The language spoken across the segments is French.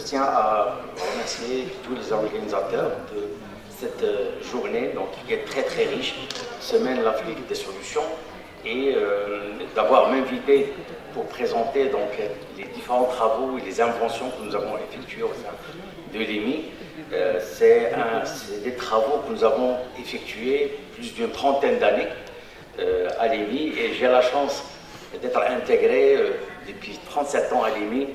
tiens à remercier tous les organisateurs de cette journée donc, qui est très très riche, Semaine l'Afrique des solutions, et d'avoir m'invité pour présenter donc, les différents travaux et les inventions que nous avons effectuées au sein de l'EMI. C'est des travaux que nous avons effectués plus d'une trentaine d'années à l'EMI, et j'ai la chance d'être intégré depuis 37 ans à l'EMI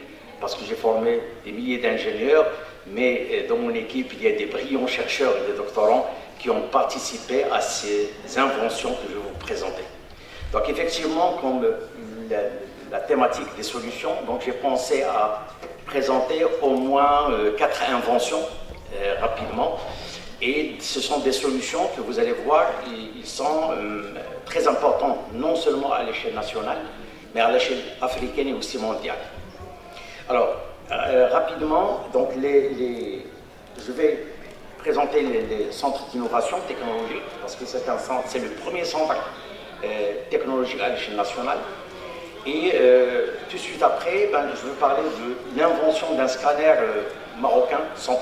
parce que j'ai formé des milliers d'ingénieurs, mais dans mon équipe il y a des brillants chercheurs et des doctorants qui ont participé à ces inventions que je vais vous présenter. Donc effectivement, comme la thématique des solutions, donc j'ai pensé à présenter au moins 4 inventions rapidement, et ce sont des solutions que vous allez voir, ils sont très importants non seulement à l'échelle nationale, mais à l'échelle africaine et aussi mondiale. Alors, rapidement, donc je vais présenter les centres d'innovation technologique, parce que c'est le premier centre technologique à l'échelle nationale. Et tout de suite après, je vais parler de l'invention d'un scanner marocain 100%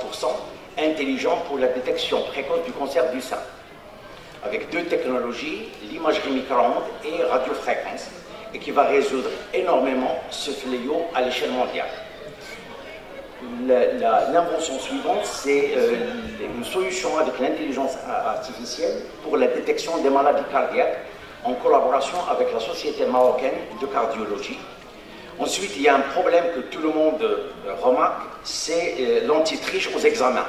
intelligent pour la détection précoce du cancer du sein, avec 2 technologies, l'imagerie micro-ondes et radiofréquence, et qui va résoudre énormément ce fléau à l'échelle mondiale. L'invention suivante, c'est une solution avec l'intelligence artificielle pour la détection des maladies cardiaques en collaboration avec la Société marocaine de cardiologie. Ensuite, il y a un problème que tout le monde remarque, c'est l'anti-triche aux examens.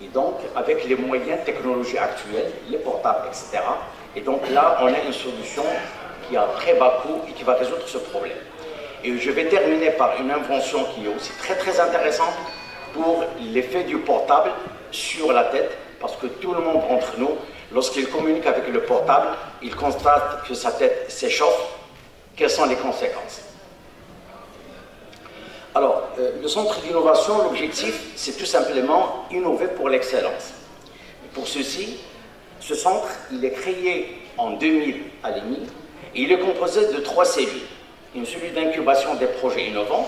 Et donc, avec les moyens technologiques actuels, les portables, etc. Et donc là, on a une solution qui a très bas coût et qui va résoudre ce problème. Et je vais terminer par une invention qui est aussi très très intéressante pour l'effet du portable sur la tête, parce que tout le monde d'entre nous, lorsqu'il communique avec le portable, il constate que sa tête s'échauffe. Quelles sont les conséquences? Alors, le centre d'innovation, l'objectif, c'est tout simplement innover pour l'excellence. Pour ceci, ce centre, il est créé en 2000 à l'EMI, et il est composé de 3 cellules. Une cellule d'incubation des projets innovants,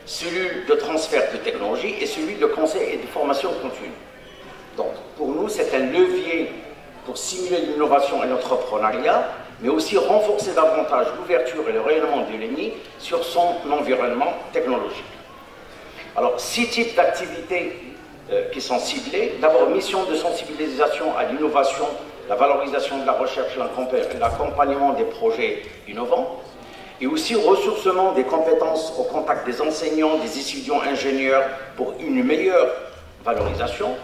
cellule de transfert de technologie et celui de conseil et de formation continue. Donc, pour nous, c'est un levier pour stimuler l'innovation et l'entrepreneuriat, mais aussi renforcer davantage l'ouverture et le rayonnement de l'EMI sur son environnement technologique. Alors, 6 types d'activités qui sont ciblées. D'abord, mission de sensibilisation à l'innovation, la valorisation de la recherche et l'accompagnement des projets innovants, et aussi ressourcement des compétences au contact des enseignants, des étudiants ingénieurs pour une meilleure valorisation.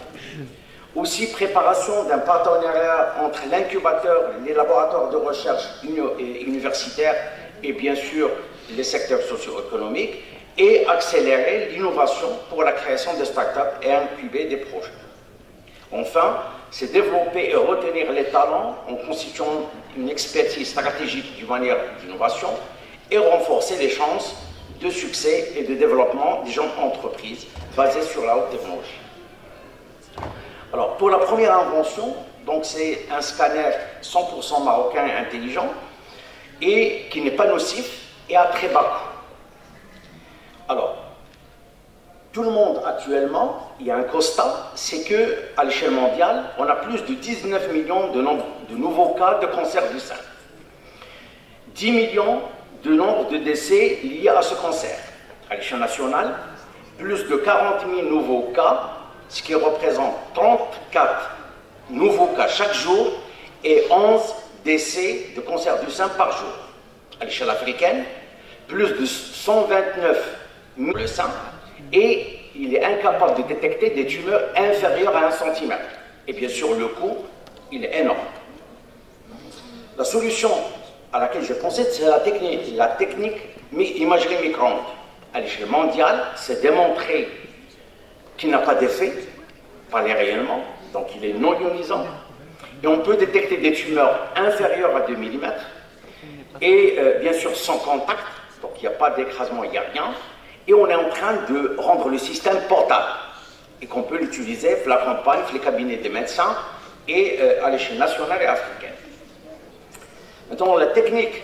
Aussi préparation d'un partenariat entre l'incubateur, les laboratoires de recherche universitaires et bien sûr les secteurs socio-économiques, et accélérer l'innovation pour la création de start-up et incuber des projets. Enfin, c'est développer et retenir les talents en constituant une expertise stratégique d'une manière d'innovation et renforcer les chances de succès et de développement des jeunes entreprises basées sur la haute technologie. Alors, pour la première invention, donc c'est un scanner 100% marocain et intelligent et qui n'est pas nocif et à très bas coût. Alors, tout le monde actuellement, il y a un constat, c'est qu'à l'échelle mondiale, on a plus de 19 millions de nouveaux cas de cancer du sein. 10 millions de nombre de décès liés à ce cancer. À l'échelle nationale, plus de 40 000 nouveaux cas, ce qui représente 34 nouveaux cas chaque jour et 11 décès de cancer du sein par jour. À l'échelle africaine, plus de 129 000 le sein, et il est incapable de détecter des tumeurs inférieures à 1 cm. Et bien sûr, le coût, il est énorme. La solution à laquelle j'ai pensé, c'est la technique imagerie micro-ondes. À l'échelle mondiale, c'est démontré qu'il n'a pas d'effet par les rayonnements, donc il est non ionisant, et on peut détecter des tumeurs inférieures à 2 mm, et bien sûr sans contact, donc il n'y a pas d'écrasement, il n'y a rien, et on est en train de rendre le système portable, et qu'on peut l'utiliser pour la campagne, pour les cabinets des médecins, et à l'échelle nationale et africaine. Maintenant, la technique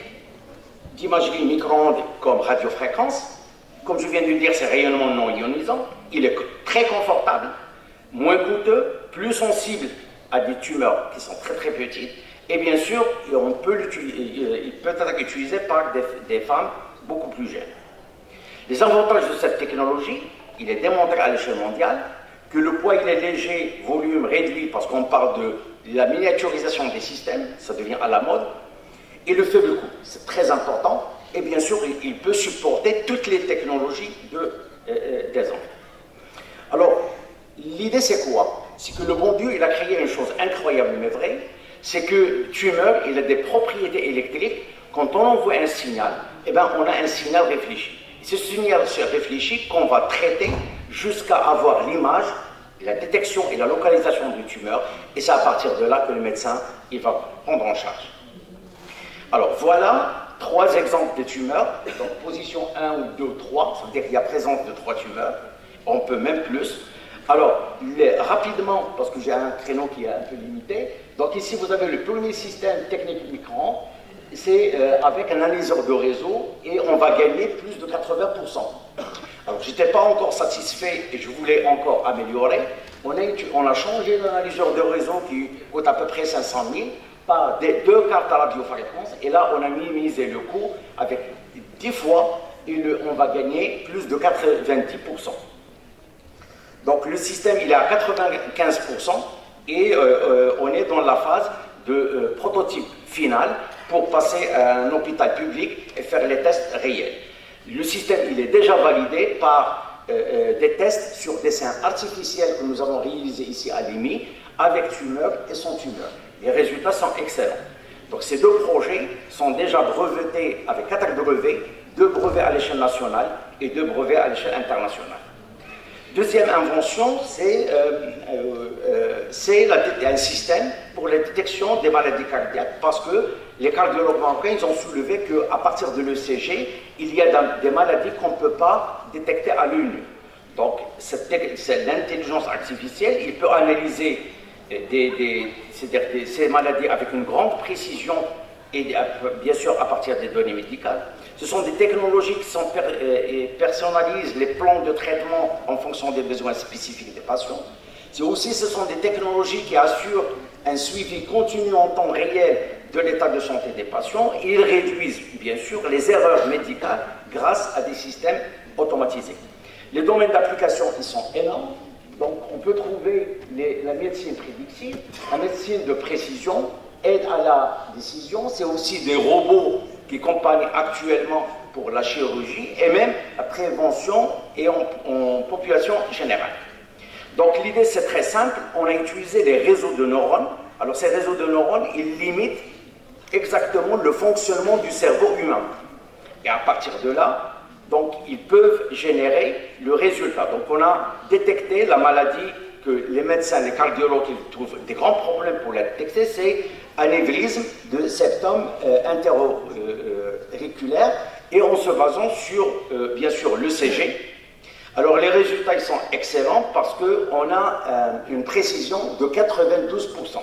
d'imagerie micro-ondes comme radiofréquence Comme je viens de le dire, c'est rayonnement non ionisant. Il est très confortable, moins coûteux, plus sensible à des tumeurs qui sont très très petites. Et bien sûr, il peut être utilisé par des femmes beaucoup plus jeunes. Les avantages de cette technologie, il est démontré à l'échelle mondiale que le poids il est léger, volume réduit, parce qu'on parle de la miniaturisation des systèmes, ça devient à la mode, et le faible coût, c'est très important, et bien sûr, il peut supporter toutes les technologies des hommes. Alors, l'idée c'est quoi? C'est que le bon Dieu, il a créé une chose incroyable mais vraie, c'est que le tumeur, il a des propriétés électriques. Quand on envoie un signal, eh ben, on a un signal réfléchi. C'est ce signal réfléchi qu'on va traiter jusqu'à avoir l'image, la détection et la localisation du tumeur, et c'est à partir de là que le médecin il va prendre en charge. Alors voilà 3 exemples de tumeurs, donc position 1 ou 2 ou 3, ça veut dire qu'il y a présence de 3 tumeurs, on peut même plus. Alors, rapidement, parce que j'ai un créneau qui est un peu limité, donc ici vous avez le premier système technique micro-ondes, c'est avec un analyseur de réseau et on va gagner plus de 80%. Alors, je n'étais pas encore satisfait et je voulais encore améliorer. On a changé l'analyseur de réseau qui coûte à peu près 500 000 par 2 cartes à radiofréquence et là, on a minimisé le coût avec 10 fois et on va gagner plus de 90%. Donc le système il est à 95% et on est dans la phase de prototype final pour passer à un hôpital public et faire les tests réels. Le système il est déjà validé par des tests sur des seins artificiels que nous avons réalisés ici à l'EMI avec tumeur et sans tumeur. Les résultats sont excellents. Donc ces 2 projets sont déjà brevetés avec 4 brevets, 2 brevets à l'échelle nationale et 2 brevets à l'échelle internationale. Deuxième invention, c'est un système pour la détection des maladies cardiaques, parce que les cardiologues marocains ils ont soulevé qu'à partir de l'ECG, il y a des maladies qu'on ne peut pas détecter à l'œil nu. Donc, l'intelligence artificielle, il peut analyser ces maladies avec une grande précision et bien sûr à partir des données médicales. Ce sont des technologies qui personnalisent les plans de traitement en fonction des besoins spécifiques des patients. Ce sont des technologies qui assurent un suivi continu en temps réel de l'état de santé des patients. Et ils réduisent bien sûr les erreurs médicales grâce à des systèmes automatisés. Les domaines d'application ils sont énormes. Donc on peut trouver la médecine prédictive, la médecine de précision, aide à la décision, c'est aussi des robots qui accompagnent actuellement pour la chirurgie et même la prévention et en population générale. Donc l'idée c'est très simple, on a utilisé les réseaux de neurones. Alors ces réseaux de neurones, ils limitent exactement le fonctionnement du cerveau humain. Et à partir de là, donc ils peuvent générer le résultat. Donc on a détecté la maladie que les médecins, les cardiologues, ils trouvent des grands problèmes pour la détecter, c'est anévrisme de septum interauriculaire et en se basant sur, bien sûr, l'ECG. Alors les résultats ils sont excellents parce qu'on a une précision de 92%.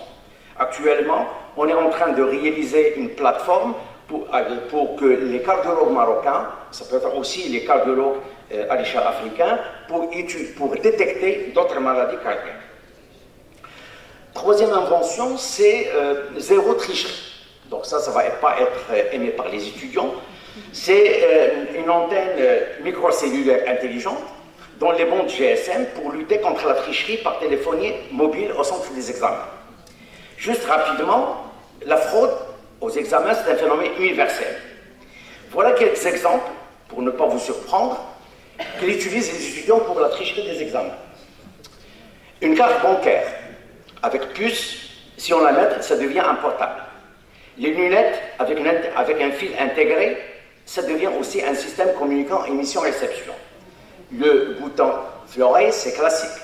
Actuellement, on est en train de réaliser une plateforme pour que les cardiologues marocains, ça peut être aussi les cardiologues à l'échelle africaine, pour détecter d'autres maladies cardiaques. Troisième invention, c'est zéro tricherie. Donc ça ne va pas être aimé par les étudiants. C'est une antenne microcellulaire intelligente dans les bandes GSM pour lutter contre la tricherie par téléphonie mobile au centre des examens. Juste rapidement, la fraude aux examens, c'est un phénomène universel. Voilà quelques exemples, pour ne pas vous surprendre, qu'utilisent les étudiants pour la tricherie des examens. Une carte bancaire avec puce, si on la met, ça devient un portable. Les lunettes avec un fil intégré, ça devient aussi un système communiquant émission-réception. Le bouton fluorescent, c'est classique.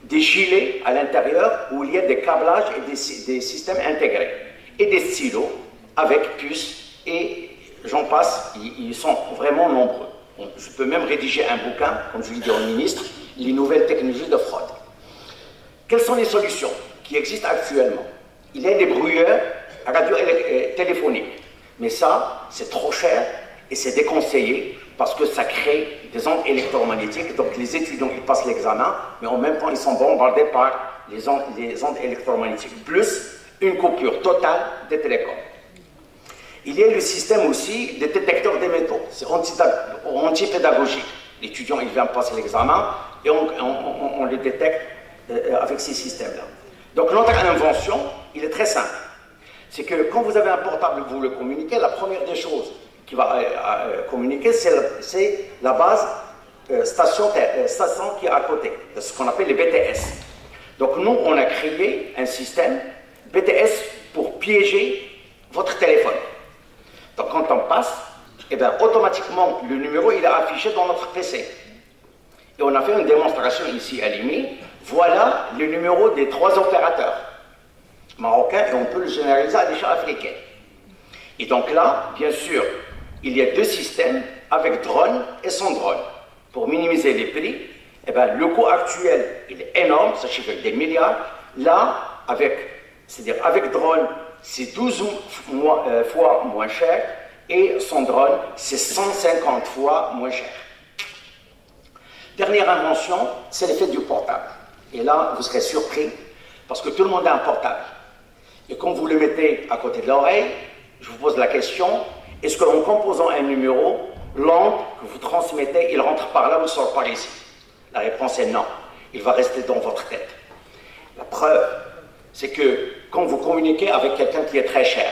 Des gilets à l'intérieur où il y a des câblages et des systèmes intégrés. Et des stylos avec puce, et j'en passe, ils sont vraiment nombreux. Je peux même rédiger un bouquin, comme je l'ai dit au ministre, les nouvelles technologies de fraude. Quelles sont les solutions qui existent actuellement? Il y a des brouilleurs radio téléphoniques, mais ça, c'est trop cher et c'est déconseillé parce que ça crée des ondes électromagnétiques. Donc les étudiants, ils passent l'examen, mais en même temps, ils sont bombardés par les ondes électromagnétiques, plus une coupure totale des télécoms. Il y a le système aussi des détecteurs des métaux. C'est anti-pédagogique. L'étudiant, il vient passer l'examen et on le détecte avec ces systèmes-là. Donc notre invention, il est très simple. C'est que quand vous avez un portable, vous le communiquez, la première des choses qui va communiquer, c'est la base station qui est à côté, ce qu'on appelle les BTS. Donc nous, on a créé un système BTS pour piéger votre téléphone. Donc quand on passe, eh bien, automatiquement, le numéro il est affiché dans notre PC. Et on a fait une démonstration ici à l'IMI. Voilà le numéro des 3 opérateurs marocains et on peut le généraliser à l'échelle africaine. Et donc là, bien sûr, il y a 2 systèmes avec drone et sans drone. Pour minimiser les prix, eh bien, le coût actuel il est énorme, ça chiffre des milliards. Là, c'est-à-dire avec drone, c'est 12 fois moins cher et sans drone, c'est 150 fois moins cher. Dernière invention, c'est l'effet du portable. Et là, vous serez surpris parce que tout le monde a un portable. Et quand vous le mettez à côté de l'oreille, je vous pose la question, est-ce qu'en composant un numéro, l'onde que vous transmettez, il rentre par là ou il sort par ici? La réponse est non. Il va rester dans votre tête. La preuve, c'est que quand vous communiquez avec quelqu'un qui est très cher,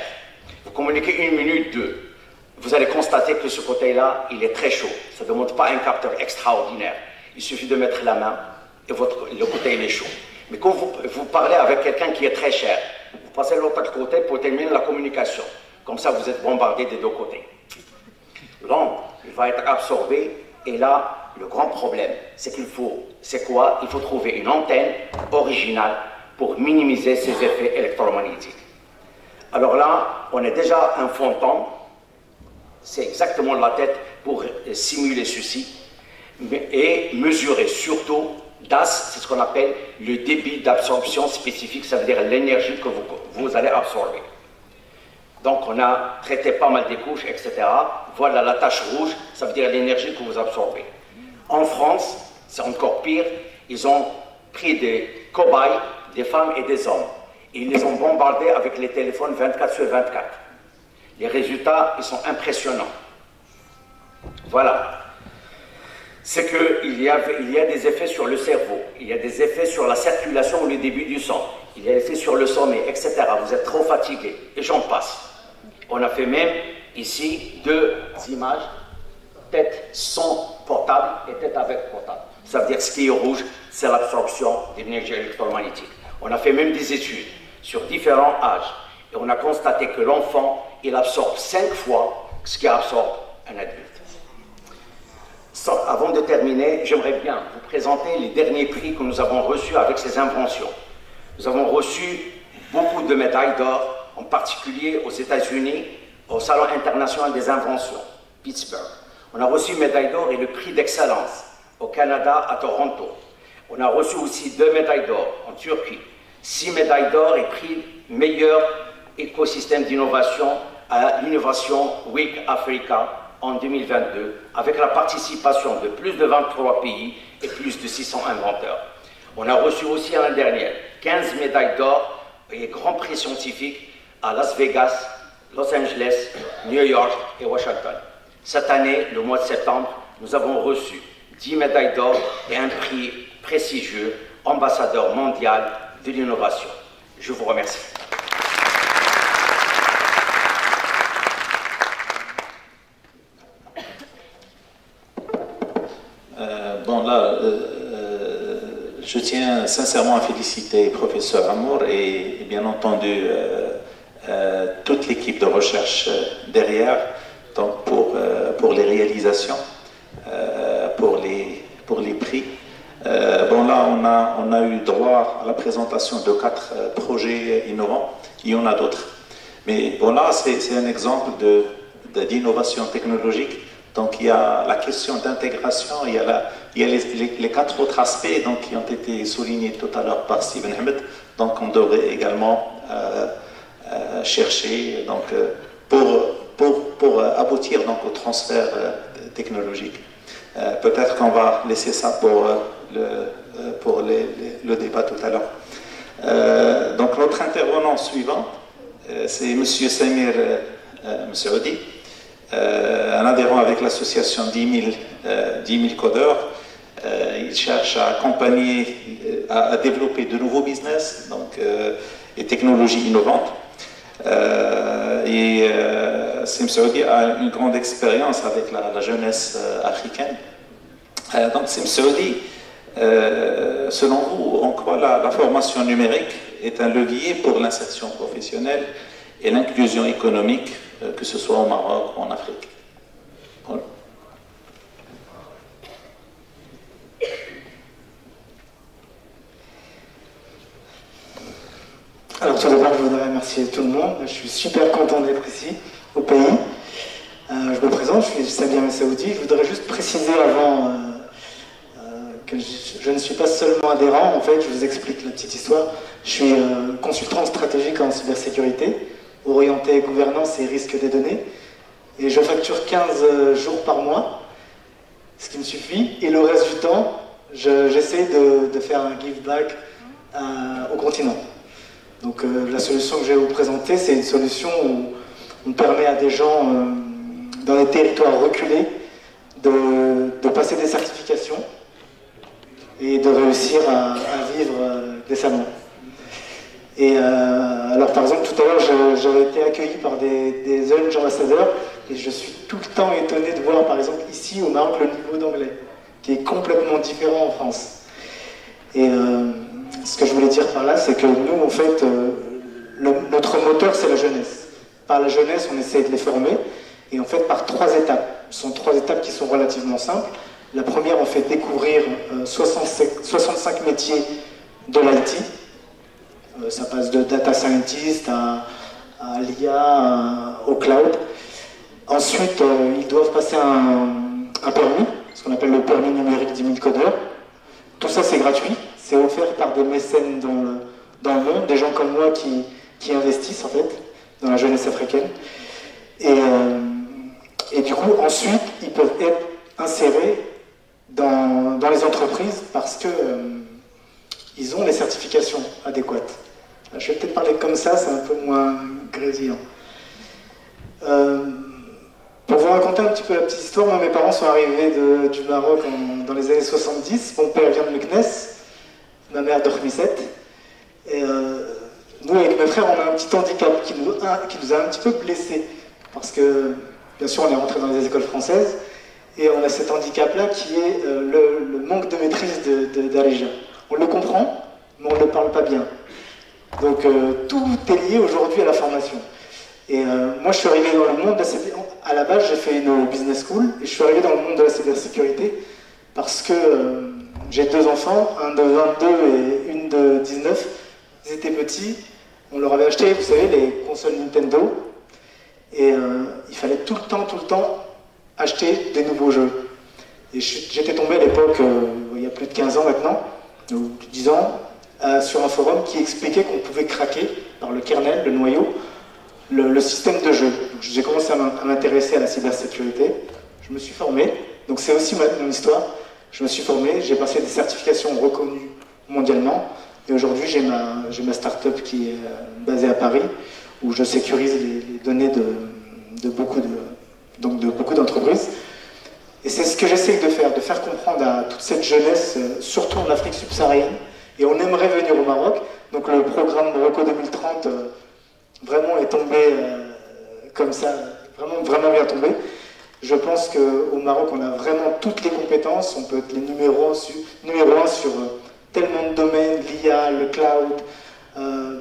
vous communiquez 1 minute, 2, vous allez constater que ce côté-là, il est très chaud. Ça ne demande pas un capteur extraordinaire. Il suffit de mettre la main et le côté, il est chaud. Mais quand vous parlez avec quelqu'un qui est très cher, vous passez de l'autre côté pour terminer la communication. Comme ça, vous êtes bombardé des 2 côtés. L'onde, il va être absorbé. Et là, le grand problème, c'est quoi? Il faut trouver une antenne originale pour minimiser ces effets électromagnétiques. Alors là, on a déjà un fantôme, c'est exactement la tête pour simuler ceci, et mesurer surtout DAS, c'est ce qu'on appelle le débit d'absorption spécifique, ça veut dire l'énergie que vous allez absorber. Donc on a traité pas mal des couches, etc. Voilà la tache rouge, ça veut dire l'énergie que vous absorbez. En France, c'est encore pire, ils ont pris des cobayes, des femmes et des hommes. Et ils les ont bombardés avec les téléphones 24/24. Les résultats, ils sont impressionnants. Voilà. C'est qu'il y a des effets sur le cerveau, il y a des effets sur la circulation ou le débit du sang, il y a des effets sur le sommeil, etc. Vous êtes trop fatigué, et j'en passe. On a fait même ici 2 images, tête sans portable et tête avec portable. Ça veut dire ce qui est rouge, c'est l'absorption d'énergie électromagnétique. On a fait même des études sur différents âges et on a constaté que l'enfant, il absorbe 5 fois ce qu'absorbe un adulte. Avant de terminer, j'aimerais bien vous présenter les derniers prix que nous avons reçus avec ces inventions. Nous avons reçu beaucoup de médailles d'or, en particulier aux États-Unis, au Salon international des inventions, Pittsburgh. On a reçu une médaille d'or et le prix d'excellence au Canada, à Toronto. On a reçu aussi 2 médailles d'or en Turquie, 6 médailles d'or et prix meilleur écosystème d'innovation à l'Innovation Week Africa en 2022, avec la participation de plus de 23 pays et plus de 600 inventeurs. On a reçu aussi l'année dernière 15 médailles d'or et Grand Prix scientifique à Las Vegas, Los Angeles, New York et Washington. Cette année, le mois de septembre, nous avons reçu 10 médailles d'or et un prix prestigieux, ambassadeur mondial de l'innovation. Je vous remercie. Je tiens sincèrement à féliciter le professeur Amour et bien entendu toute l'équipe de recherche derrière donc pour les réalisations, pour les prix. On a eu droit à la présentation de 4 projets innovants. Il y en a d'autres. Mais bon, là, c'est un exemple d'innovation technologique. Donc il y a la question d'intégration, il y a les 4 autres aspects donc, qui ont été soulignés tout à l'heure par Steven Ahmed. Donc on devrait également chercher donc, pour pour aboutir donc au transfert technologique. Peut-être qu'on va laisser ça pour le débat tout à l'heure. Donc notre intervenant suivant, c'est M. Samir Messaoudi, un adhérent avec l'association 10 000 codeurs. Il cherche à accompagner, à développer de nouveaux business donc, et technologies innovantes. Sim Saoudi a une grande expérience avec la jeunesse africaine. Donc Sim Saoudi, selon vous, en quoi la formation numérique est un levier pour l'insertion professionnelle et l'inclusion économique, que ce soit au Maroc ou en Afrique? Voilà. Alors tout d'abord, je voudrais remercier tout le monde. Je suis super content d'être ici, au pays. Je me présente, je suis Samir Messaoudi. Je voudrais juste préciser avant que je ne suis pas seulement adhérent. En fait, je vous explique la petite histoire. Je suis consultant stratégique en cybersécurité, orienté gouvernance et risque des données. Et je facture 15 jours par mois, ce qui me suffit. Et le reste du temps, j'essaie de faire un give back au continent. Donc la solution que je vais vous présenter, c'est une solution où on permet à des gens dans des territoires reculés de passer des certifications et de réussir à vivre décemment. Et alors par exemple, tout à l'heure, j'avais été accueilli par des jeunes ambassadeurs et je suis tout le temps étonné de voir par exemple ici au Maroc le niveau d'anglais, qui est complètement différent en France. Et ce que je voulais dire par là, c'est que nous, en fait, notre moteur, c'est la jeunesse. Par la jeunesse, on essaie de les former, et en fait, par 3 étapes. Ce sont 3 étapes qui sont relativement simples. La première, on fait découvrir 65 métiers de l'IT. Ça passe de data scientist à l'IA, au cloud. Ensuite, ils doivent passer un permis, ce qu'on appelle le permis numérique 10 000 codeurs. Tout ça, c'est gratuit. C'est offert par des mécènes dans le monde, des gens comme moi qui investissent en fait dans la jeunesse africaine. Et du coup, ensuite, ils peuvent être insérés dans les entreprises parce que ils ont les certifications adéquates. Je vais peut-être parler comme ça, c'est un peu moins grésillant. Pour vous raconter un petit peu la petite histoire, moi, mes parents sont arrivés du Maroc dans les années 70. Mon père vient de Meknes, ma mère de Khmisset. Et nous, avec mes frères, on a un petit handicap qui nous a un petit peu blessés. Parce que, bien sûr, on est rentré dans les écoles françaises. Et on a cet handicap-là qui est le manque de maîtrise d'Arija. On le comprend, mais on ne le parle pas bien. Donc, tout est lié aujourd'hui à la formation. Et moi, je suis arrivé dans le monde de la cybersécurité. À la base, j'ai fait une business school. Et je suis arrivé dans le monde de la cybersécurité parce que j'ai 2 enfants, un de 22 et une de 19. Ils étaient petits. On leur avait acheté, vous savez, les consoles Nintendo. Et il fallait tout le temps, acheter des nouveaux jeux. Et j'étais tombé à l'époque, il y a plus de 15 ans maintenant, ou 10 ans, sur un forum qui expliquait qu'on pouvait craquer par le kernel, le noyau, le système de jeu. J'ai commencé à m'intéresser à la cybersécurité. Je me suis formé. Donc c'est aussi mon histoire. Je me suis formé, j'ai passé des certifications reconnues mondialement. Et aujourd'hui, j'ai ma start-up qui est basée à Paris, où je sécurise les données de beaucoup d'entreprises. Et c'est ce que j'essaie de faire comprendre à toute cette jeunesse, surtout en Afrique subsaharienne. Et on aimerait venir au Maroc. Donc le programme Morocco 2030 vraiment est tombé comme ça, vraiment bien tombé. Je pense qu'au Maroc, on a vraiment toutes les compétences. On peut être les numéro 1 sur tellement de domaines, l'IA, le cloud.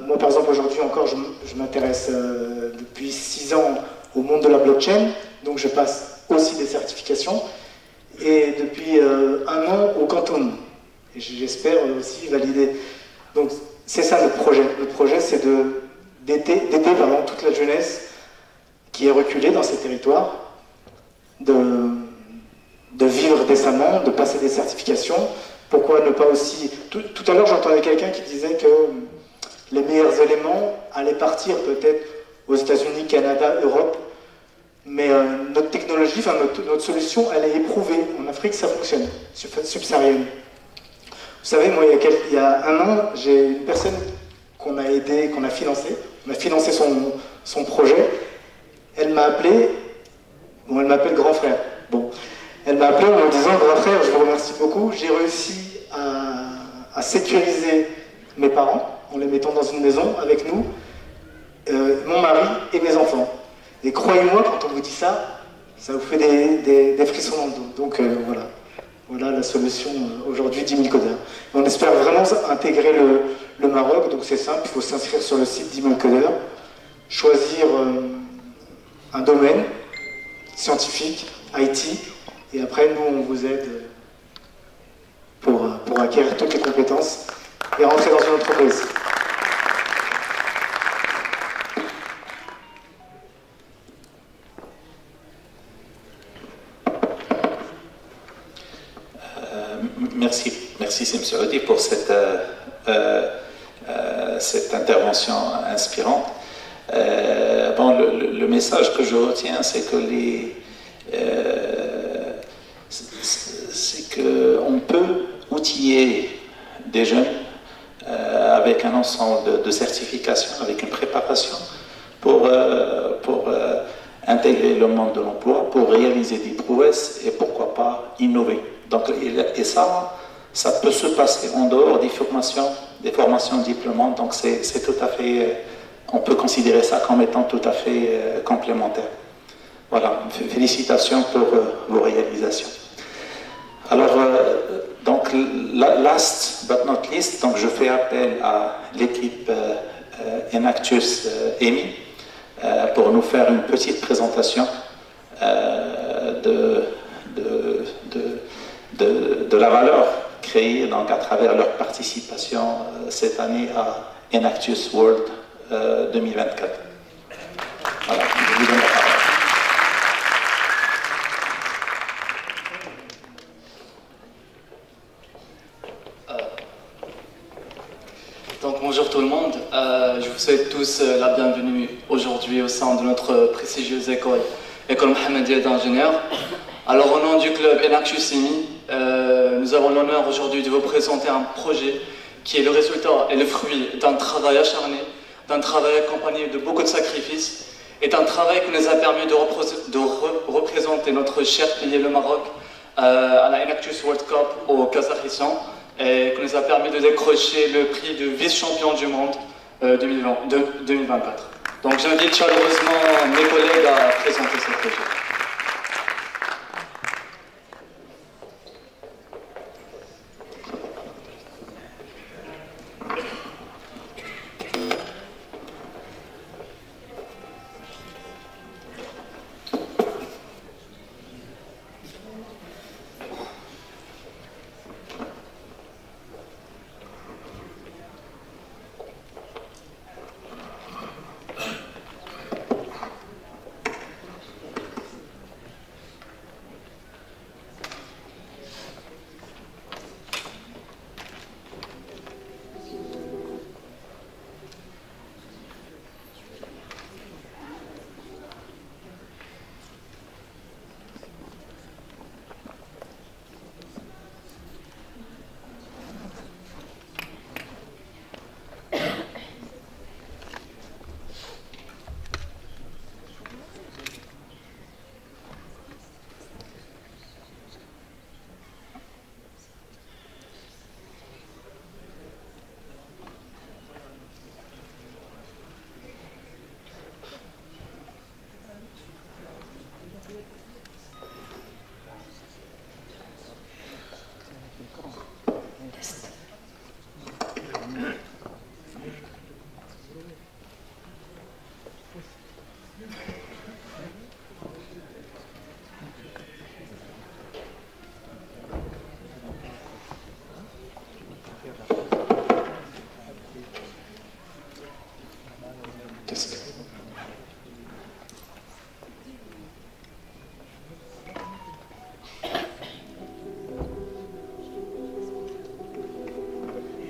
Moi, par exemple, aujourd'hui encore, je m'intéresse depuis 6 ans au monde de la blockchain. Donc, je passe aussi des certifications. Et depuis 1 an au Quantum. Et j'espère aussi valider. Donc, c'est ça notre projet. Notre projet, c'est d'aider toute la jeunesse qui est reculée dans ces territoires, de vivre décemment, de passer des certifications. Pourquoi ne pas aussi... Tout à l'heure, j'entendais quelqu'un qui disait que les meilleurs éléments allaient partir peut-être aux États-Unis, Canada, Europe. Mais notre technologie, enfin notre solution, elle est éprouvée. En Afrique, ça fonctionne, subsaharienne. Vous savez, moi, il y a un an, j'ai une personne qu'on a aidé, qu'on a financé. On a financé son projet. Elle m'a appelé, bon, elle m'appelle grand frère. Bon, elle m'a appelé en me disant, grand frère, je vous remercie beaucoup, j'ai réussi à sécuriser mes parents en les mettant dans une maison avec nous, mon mari et mes enfants. Et croyez-moi, quand on vous dit ça, ça vous fait des frissons dans le dos. Donc voilà. Voilà la solution aujourd'hui, 10 000 codeurs. Et on espère vraiment intégrer le Maroc, donc c'est simple, il faut s'inscrire sur le site 10 000 codeurs, choisir un domaine scientifique, IT, et après nous on vous aide pour acquérir toutes les compétences et rentrer dans une entreprise. Merci Sim Saoudi pour cette intervention inspirante. Bon, le message que je retiens, c'est qu'on peut outiller des jeunes avec un ensemble de certifications, avec une préparation pour intégrer le monde de l'emploi, pour réaliser des prouesses et pourquoi pas innover. Donc, et ça peut se passer en dehors des formations diplômantes, donc c'est tout à fait, on peut considérer ça comme étant tout à fait complémentaire. Voilà, félicitations pour vos réalisations. Alors, donc, last but not least, donc je fais appel à l'équipe Enactus EMI pour nous faire une petite présentation de la valeur créée donc, à travers leur participation cette année à Enactus World 2024. Voilà, je vous donne la parole. Donc bonjour tout le monde, je vous souhaite tous la bienvenue aujourd'hui au sein de notre prestigieuse école Mohammedia d'ingénieurs. Alors au nom du club Enactus EMI, nous avons l'honneur aujourd'hui de vous présenter un projet qui est le résultat et le fruit d'un travail acharné, d'un travail accompagné de beaucoup de sacrifices et d'un travail qui nous a permis de représenter notre cher pays, le Maroc, à la Enactus World Cup au Kazakhstan, et qui nous a permis de décrocher le prix de vice-champion du monde 2024. Donc j'invite chaleureusement mes collègues à présenter ce projet.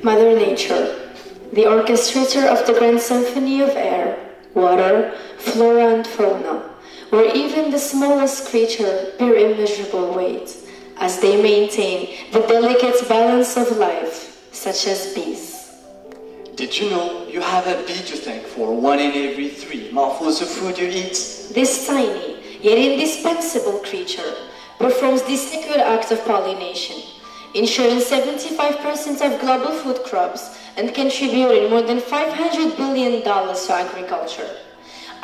Mother Nature, the orchestrator of the grand symphony of air, water, flora and fauna, where even the smallest creature bear immeasurable weight, as they maintain the delicate balance of life, such as bees. Did you know you have a bee to thank for 1 in every 3 mouthfuls of food you eat? This tiny, yet indispensable creature performs the sacred act of pollination, ensuring 75% of global food crops and contributing more than $500 billion to agriculture.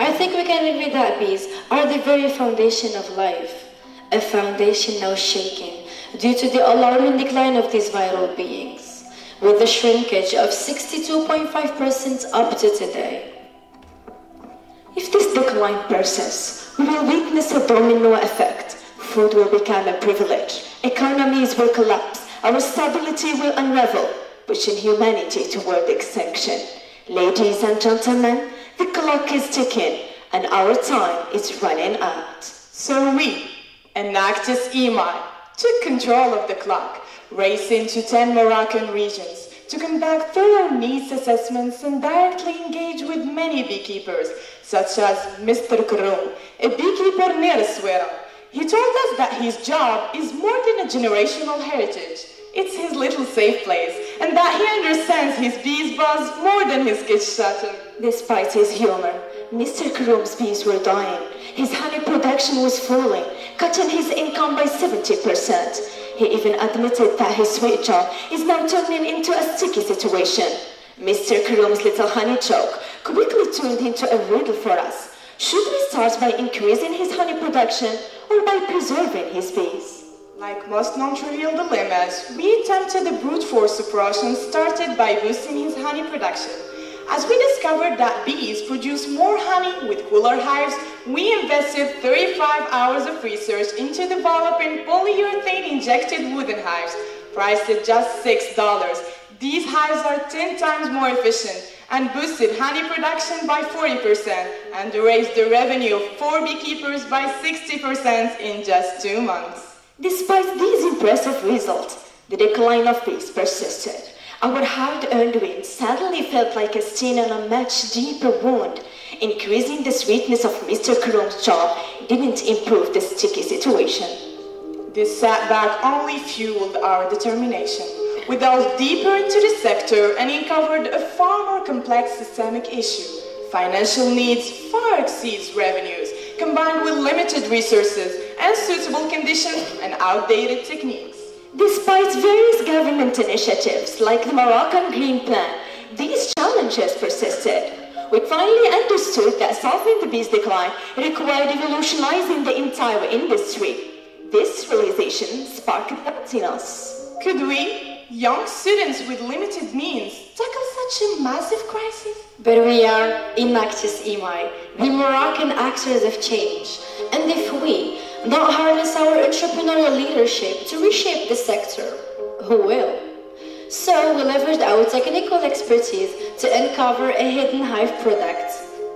I think we can agree that bees are the very foundation of life, a foundation now shaken due to the alarming decline of these vital beings, with a shrinkage of 62.5% up to today. If this decline persists, we will witness a domino effect. Food will become a privilege, economies will collapse, our stability will unravel, pushing humanity toward extinction. Ladies and gentlemen, the clock is ticking and our time is running out. So we, Enactus EMI, took control of the clock, racing to 10 Moroccan regions to conduct thorough needs assessments and directly engage with many beekeepers, such as Mr. Karoum, a beekeeper near Essaouira. He told us that his job is more than a generational heritage. It's his little safe place, and that he understands his bees' buzz more than his kids' chatter. Despite his humor, Mr. Karoum's bees were dying. His honey production was falling, cutting his income by 70%. He even admitted that his sweet job is now turning into a sticky situation. Mr. Karoum's little honey choke quickly turned into a riddle for us. Should we start by increasing his honey production or by preserving his bees? Like most non-trivial dilemmas, we attempted a brute force approach and started by boosting his honey production. As we discovered that bees produce more honey with cooler hives, we invested 35 hours of research into developing polyurethane-injected wooden hives, priced at just $6. These hives are 10 times more efficient and boosted honey production by 40% and raised the revenue of 4 beekeepers by 60% in just 2 months. Despite these impressive results, the decline of bees persisted. Our hard-earned wins suddenly felt like a sting on a much deeper wound. Increasing the sweetness of Mr. Karoum's job didn't improve the sticky situation. This setback only fueled our determination. We delved deeper into the sector and uncovered a far more complex systemic issue. Financial needs far exceeds revenues, combined with limited resources, unsuitable conditions, and outdated techniques. Despite various government initiatives like the Moroccan Green Plan, these challenges persisted. We finally understood that solving the bees' decline required revolutionizing the entire industry. This realization sparked doubt in us. Could we, young students with limited means, tackle such a massive crisis? But we are Enactus EMI, the Moroccan actors of change. And if we don't harness our entrepreneurial leadership to reshape the sector, who will? So we leveraged our technical expertise to uncover a hidden hive product,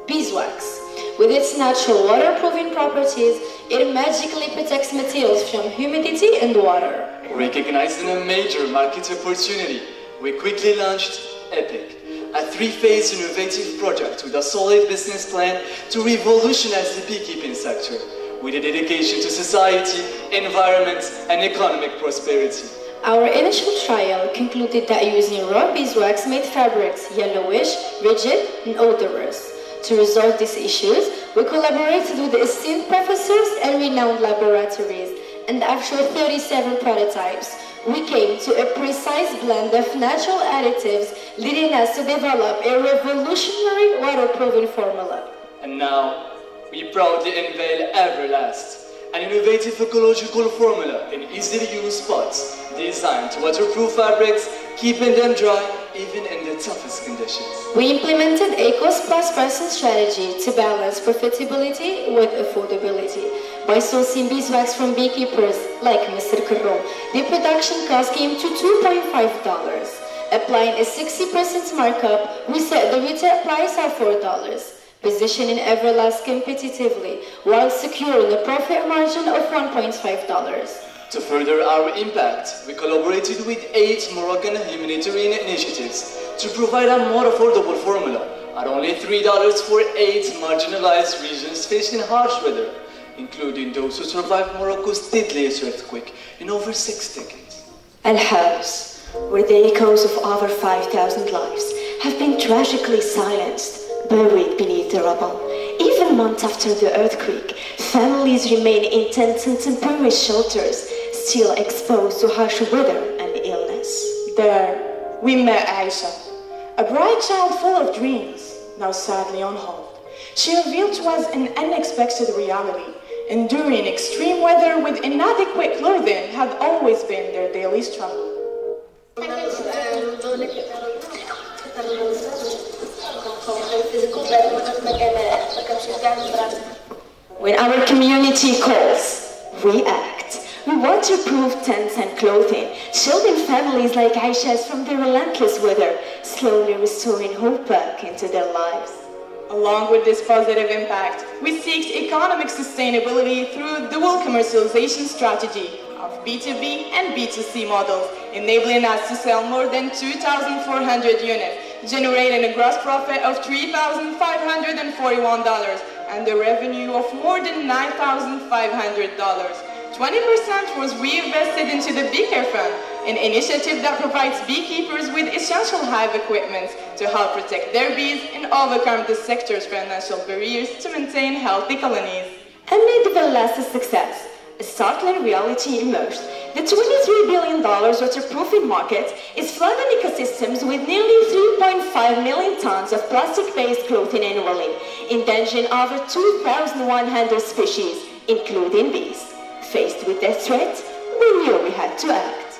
beeswax. With its natural waterproofing properties, it magically protects materials from humidity and water. Recognizing a major market opportunity, we quickly launched EPIC, a 3-phase innovative project with a solid business plan to revolutionize the beekeeping sector, with a dedication to society, environment, and economic prosperity. Our initial trial concluded that using raw beeswax made fabrics yellowish, rigid, and odorous. To resolve these issues, we collaborated with esteemed professors and renowned laboratories, and after 37 prototypes, we came to a precise blend of natural additives, leading us to develop a revolutionary waterproofing formula. And now, we proudly unveil Everlast, an innovative ecological formula in easily used pots designed to waterproof fabrics, keeping them dry even in the toughest conditions. We implemented a cost-plus pricing strategy to balance profitability with affordability. By sourcing beeswax from beekeepers like Mr. Karoum, the production cost came to $2.5. Applying a 60% markup, we set the retail price at $4. Positioning Everlast competitively while securing a profit margin of $1.5. To further our impact, we collaborated with 8 Moroccan humanitarian initiatives to provide a more affordable formula at only $3 for 8 marginalized regions facing harsh weather, including those who survived Morocco's deadliest earthquake in over 6 decades. Al-House, where the echoes of over 5,000 lives have been tragically silenced, buried beneath the rubble. Even months after the earthquake, families remain in tents and temporary shelters, still exposed to harsh weather and illness. There, we met Aisha, a bright child full of dreams, now sadly on hold. She revealed to us an unexpected reality. Enduring extreme weather with inadequate clothing had always been their daily struggle. When our community calls, we act. We waterproof tents and clothing, shielding families like Aisha's from the relentless weather, slowly restoring hope back into their lives. Along with this positive impact, we seek economic sustainability through dual commercialization strategy of B2B and B2C models, enabling us to sell more than 2,400 units, generating a gross profit of $3,541 and a revenue of more than $9,500. 20% was reinvested into the Beekeeper Fund, an initiative that provides beekeepers with essential hive equipment to help protect their bees and overcome the sector's financial barriers to maintain healthy colonies. Amid the last success, a startling reality emerged. The $23 billion waterproofing market is flooding ecosystems with nearly 3.5 million tons of plastic-based clothing annually, endangering over 2,100 species, including bees. Faced with that threat, we knew we had to act.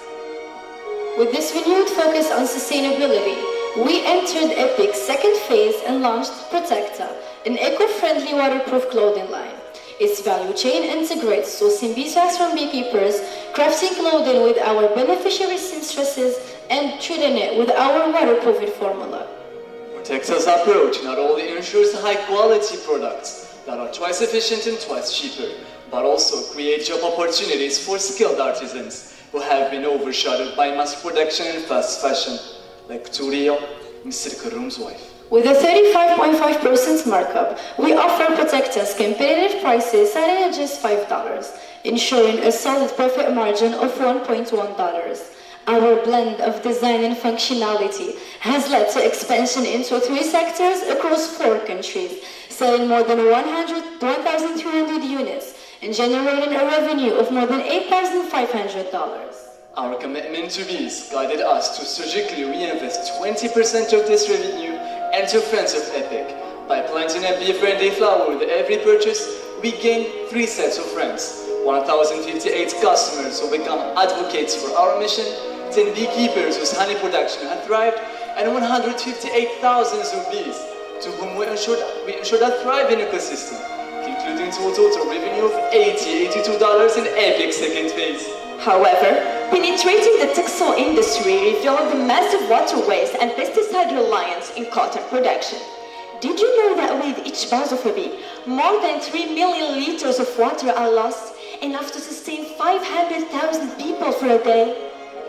With this renewed focus on sustainability, we entered EPIC's second phase and launched Protecta, an eco-friendly waterproof clothing line. Its value chain integrates sourcing beeswax from beekeepers, crafting clothing with our beneficiary seamstresses, and treating it with our waterproofing formula. Protecta's approach not only ensures high-quality products that are twice efficient and twice cheaper, but also create job opportunities for skilled artisans who have been overshadowed by mass production and fast fashion, like Turiya, Mr. Karoum's wife. With a 35.5% markup, we offer Protecta's competitive prices starting at just $5, ensuring a solid profit margin of $1.1. Our blend of design and functionality has led to expansion into 3 sectors across 4 countries, selling more than 1,300 units and generating a revenue of more than $8,500. Our commitment to bees guided us to surgically reinvest 20% of this revenue into Friends of EPIC. By planting a bee-friendly flower with every purchase, we gain 3 sets of friends, 1,058 customers who become advocates for our mission, 10 beekeepers whose honey production had thrived, and 158,000 bees to whom we ensured a thriving ecosystem, concluding to a total revenue of $82 in EPIC's second phase. However, penetrating the textile industry revealed the massive water waste and pesticide reliance in cotton production. Did you know that with each buzz of a bee, more than 3 million liters of water are lost, enough to sustain 500,000 people for a day?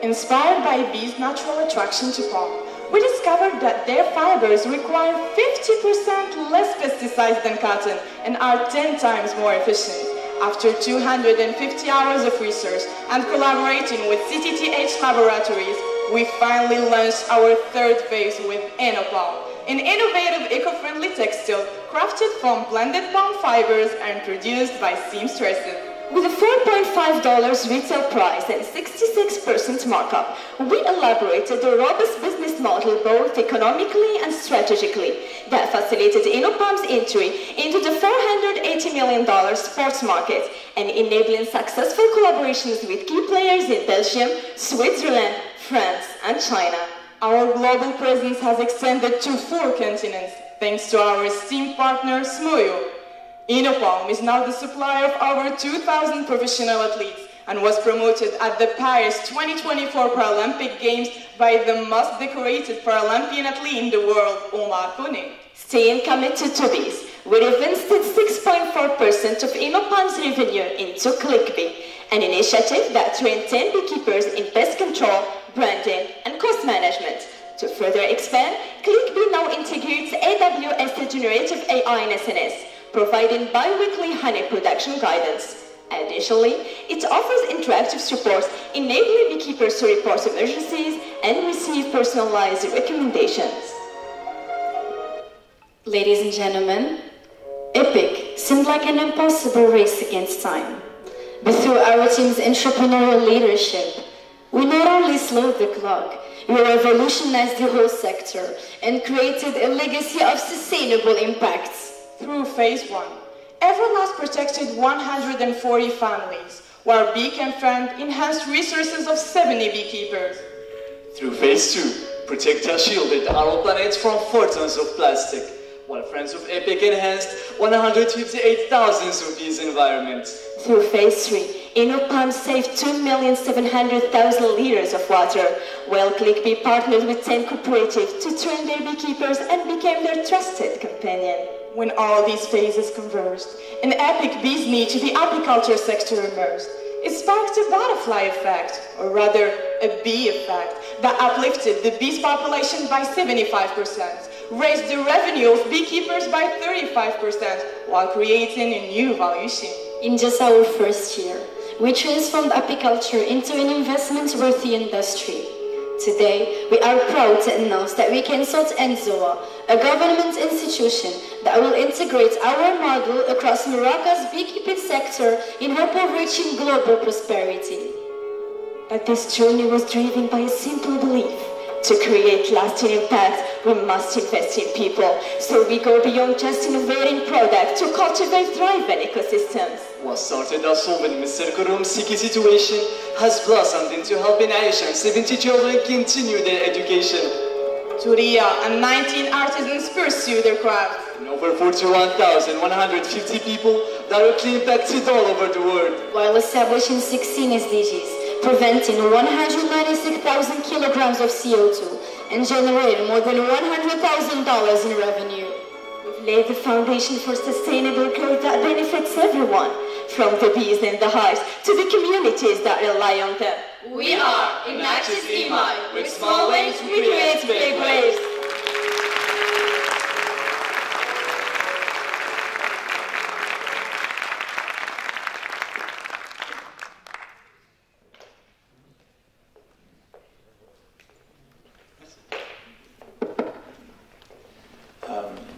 Inspired by bees' natural attraction to pollen, we discovered that their fibers require 50% less pesticides than cotton and are 10 times more efficient. After 250 hours of research and collaborating with CTTH laboratories, we finally launched our third phase with Inopalm, an innovative eco-friendly textile crafted from blended palm fibers and produced by seamstresses. With a $4.5 retail price and 66% markup, we elaborated a robust business model both economically and strategically that facilitated Inopalm's entry into the $480 million sports market and enabling successful collaborations with key players in Belgium, Switzerland, France, and China. Our global presence has extended to 4 continents thanks to our esteemed partner Smoyo. Inopalm is now the supplier of over 2,000 professional athletes and was promoted at the Paris 2024 Paralympic Games by the most decorated Paralympian athlete in the world, Omar Kone. Staying committed to bees, we invested 6.4% of Inopalm's revenue into ClickBee, an initiative that trained 10 beekeepers in pest control, branding, and cost management, To further expand, ClickBee now integrates AWS Generative AI in SNS, providing bi-weekly honey production guidance. Additionally, it offers interactive support, enabling beekeepers to report emergencies and receive personalized recommendations. Ladies and gentlemen, EPIC seemed like an impossible race against time. But through our team's entrepreneurial leadership, we not only slowed the clock, we revolutionized the whole sector and created a legacy of sustainable impacts. Through phase 1, Everlast protected 140 families, while Beak and Friend enhanced resources of 70 beekeepers. Through phase 2, Protecta shielded our planet from 4 tons of plastic, while Friends of EPIC enhanced 158,000 of these environments. Through phase 3, InnoPalm saved 2,700,000 liters of water, while ClickBee partnered with 10 cooperatives to train their beekeepers and became their trusted companion. When all these phases converged, an epic bee's niche in the apiculture sector emerged. It sparked a butterfly effect, or rather, a bee effect, that uplifted the bee's population by 75%, raised the revenue of beekeepers by 35%, while creating a new value chain. In just our first year, we transformed apiculture into an investment-worthy industry. Today, we are proud to announce that we consult ENZOA, a government institution that will integrate our model across Morocco's beekeeping sector in hope of reaching global prosperity. But this journey was driven by a simple belief. To create lasting impact, we must invest in people, so we go beyond just innovating products to cultivate thriving ecosystems. What started as solving Mr. Kurum's sticky situation has blossomed into helping Aisha and 70 children continue their education. Turia and 19 artisans pursue their craft. And over 41,150 people directly impacted all over the world. While establishing 16 SDGs, preventing 196,000 kilograms of CO2 and generating more than $100,000 in revenue. We've laid the foundation for sustainable growth that benefits everyone, from the bees and the hives to the communities that rely on them. We are Enactus EMI. With small waves, we create big waves.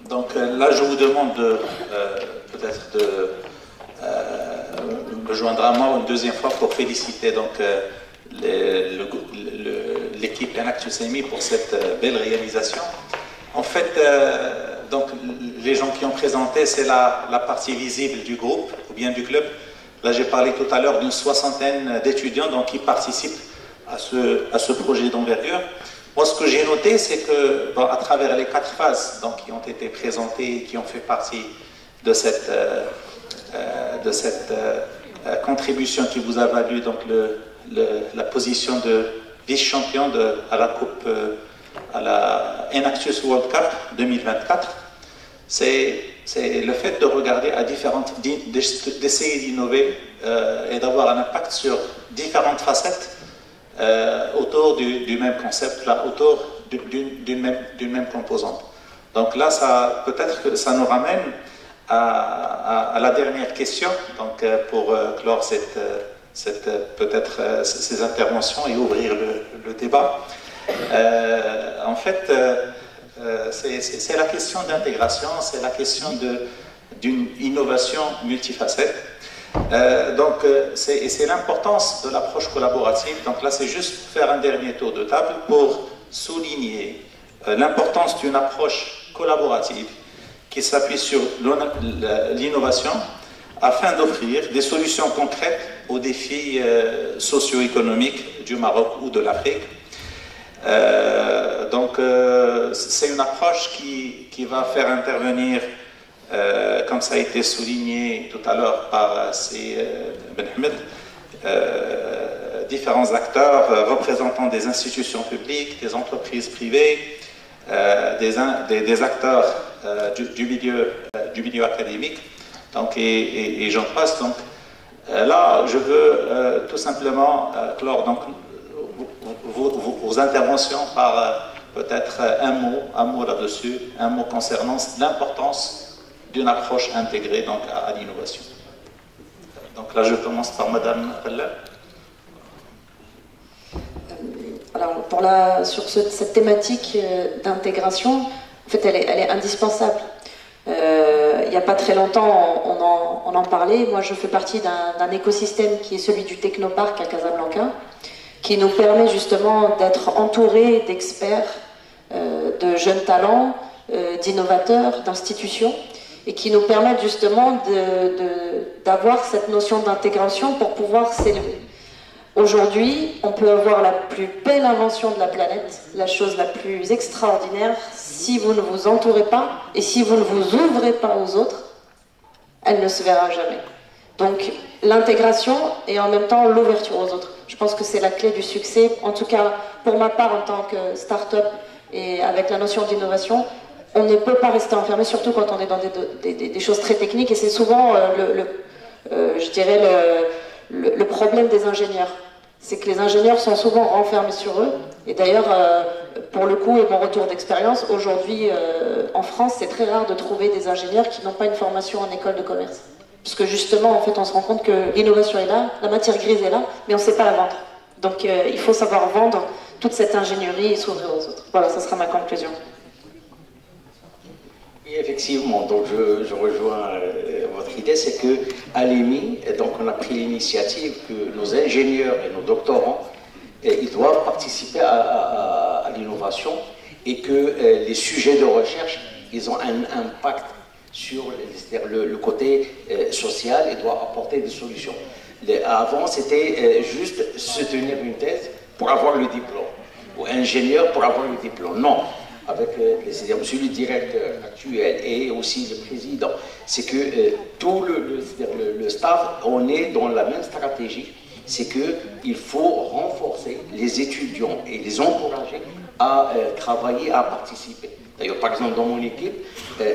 Donc là, je vous demande peut-être de me joindre à moi une deuxième fois pour féliciter donc l'équipe Enactus EMI pour cette belle réalisation. En fait, donc les gens qui ont présenté, c'est la partie visible du groupe ou bien du club. Là, j'ai parlé tout à l'heure d'une soixantaine d'étudiants donc qui participent à ce projet d'envergure. Moi, ce que j'ai noté, c'est que bon, à travers les 4 phases donc, qui ont été présentées, qui ont fait partie de cette contribution qui vous a valu donc, la position de vice-champion à la Coupe, à la Enactus World Cup 2024, c'est le fait de regarder à d'essayer d'innover et d'avoir un impact sur différentes facettes autour du même concept, là, autour d'une même composante. Donc là, peut-être que ça nous ramène à la dernière question, donc pour clore peut-être ces interventions et ouvrir le débat. En fait, c'est la question d'intégration, c'est la question d'une innovation multifacette. Donc, c'est l'importance de l'approche collaborative. Donc là, c'est juste faire un dernier tour de table pour souligner l'importance d'une approche collaborative qui s'appuie sur l'innovation afin d'offrir des solutions concrètes aux défis socio-économiques du Maroc ou de l'Afrique. Donc, c'est une approche qui va faire intervenir comme ça a été souligné tout à l'heure par Ben Ahmed, différents acteurs représentant des institutions publiques, des entreprises privées, des acteurs du milieu académique, donc, et j'en passe. Donc, là, je veux tout simplement clore donc, vos interventions par peut-être un mot là-dessus, un mot concernant l'importance d'une approche intégrée donc, à l'innovation. Donc là, je commence par Madame Rella. Alors, sur cette thématique d'intégration, en fait, elle est indispensable. Il n'y a pas très longtemps, on en parlait. Moi, je fais partie d'un écosystème qui est celui du Technoparc à Casablanca, qui nous permet justement d'être entourés d'experts, de jeunes talents, d'innovateurs, d'institutions, et qui nous permettent justement d'avoir cette notion d'intégration pour pouvoir s'élever. Aujourd'hui, on peut avoir la plus belle invention de la planète, la chose la plus extraordinaire, si vous ne vous entourez pas et si vous ne vous ouvrez pas aux autres, elle ne se verra jamais. Donc l'intégration et en même temps l'ouverture aux autres. Je pense que c'est la clé du succès, en tout cas pour ma part en tant que start-up et avec la notion d'innovation, on ne peut pas rester enfermé, surtout quand on est dans des choses très techniques, et c'est souvent je dirais le problème des ingénieurs. C'est que les ingénieurs sont souvent renfermés sur eux. Et d'ailleurs, pour le coup, et mon retour d'expérience, aujourd'hui, en France, c'est très rare de trouver des ingénieurs qui n'ont pas une formation en école de commerce. Parce que justement, en fait, on se rend compte que l'innovation est là, la matière grise est là, mais on ne sait pas la vendre. Donc, il faut savoir vendre toute cette ingénierie et s'ouvrir aux autres. Voilà, ça sera ma conclusion. Oui, effectivement, donc je rejoins votre idée, c'est qu'à l'EMI, donc on a pris l'initiative que nos ingénieurs et nos doctorants, ils doivent participer à l'innovation et que les sujets de recherche, ils ont un impact sur le côté social et doivent apporter des solutions. Avant, c'était juste soutenir une thèse pour avoir le diplôme, ou ingénieur pour avoir le diplôme. Non. Avec monsieur le directeur actuel et aussi le président, c'est que tout le staff, on est dans la même stratégie, c'est qu'il faut renforcer les étudiants et les encourager à travailler, à participer. D'ailleurs, par exemple, dans mon équipe,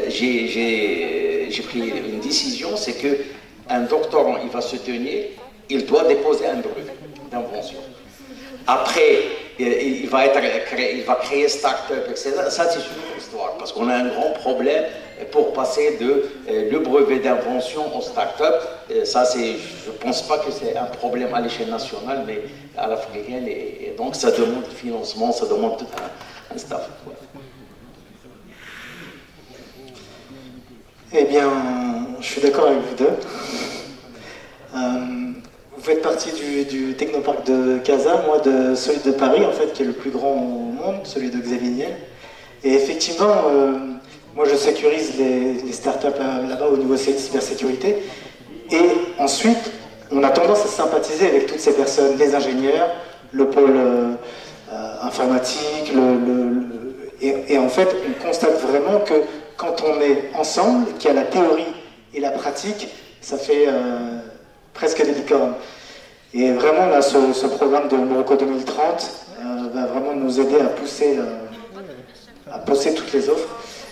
j'ai pris une décision, c'est qu'un doctorant, il va se tenir, il doit déposer un brevet d'invention. Après, il va créer start-up, etc. Ça, c'est une autre histoire, parce qu'on a un grand problème pour passer le brevet d'invention au start-up. Ça, je ne pense pas que c'est un problème à l'échelle nationale, mais à l'africaine, et donc ça demande du financement, ça demande tout un staff. Eh bien, je suis d'accord avec vous deux. Vous faites partie du Technoparc de Casa, moi de celui de Paris, en fait, qui est le plus grand au monde, celui de Xavier Niel. Et effectivement, moi je sécurise les startups là-bas au niveau cybersécurité. Et ensuite, on a tendance à sympathiser avec toutes ces personnes, les ingénieurs, le pôle informatique, et en fait, on constate vraiment que quand on est ensemble, qu'il y a la théorie et la pratique, ça fait presque des licornes. Et vraiment, là, ce programme de Morocco 2030 va vraiment nous aider à pousser toutes les offres.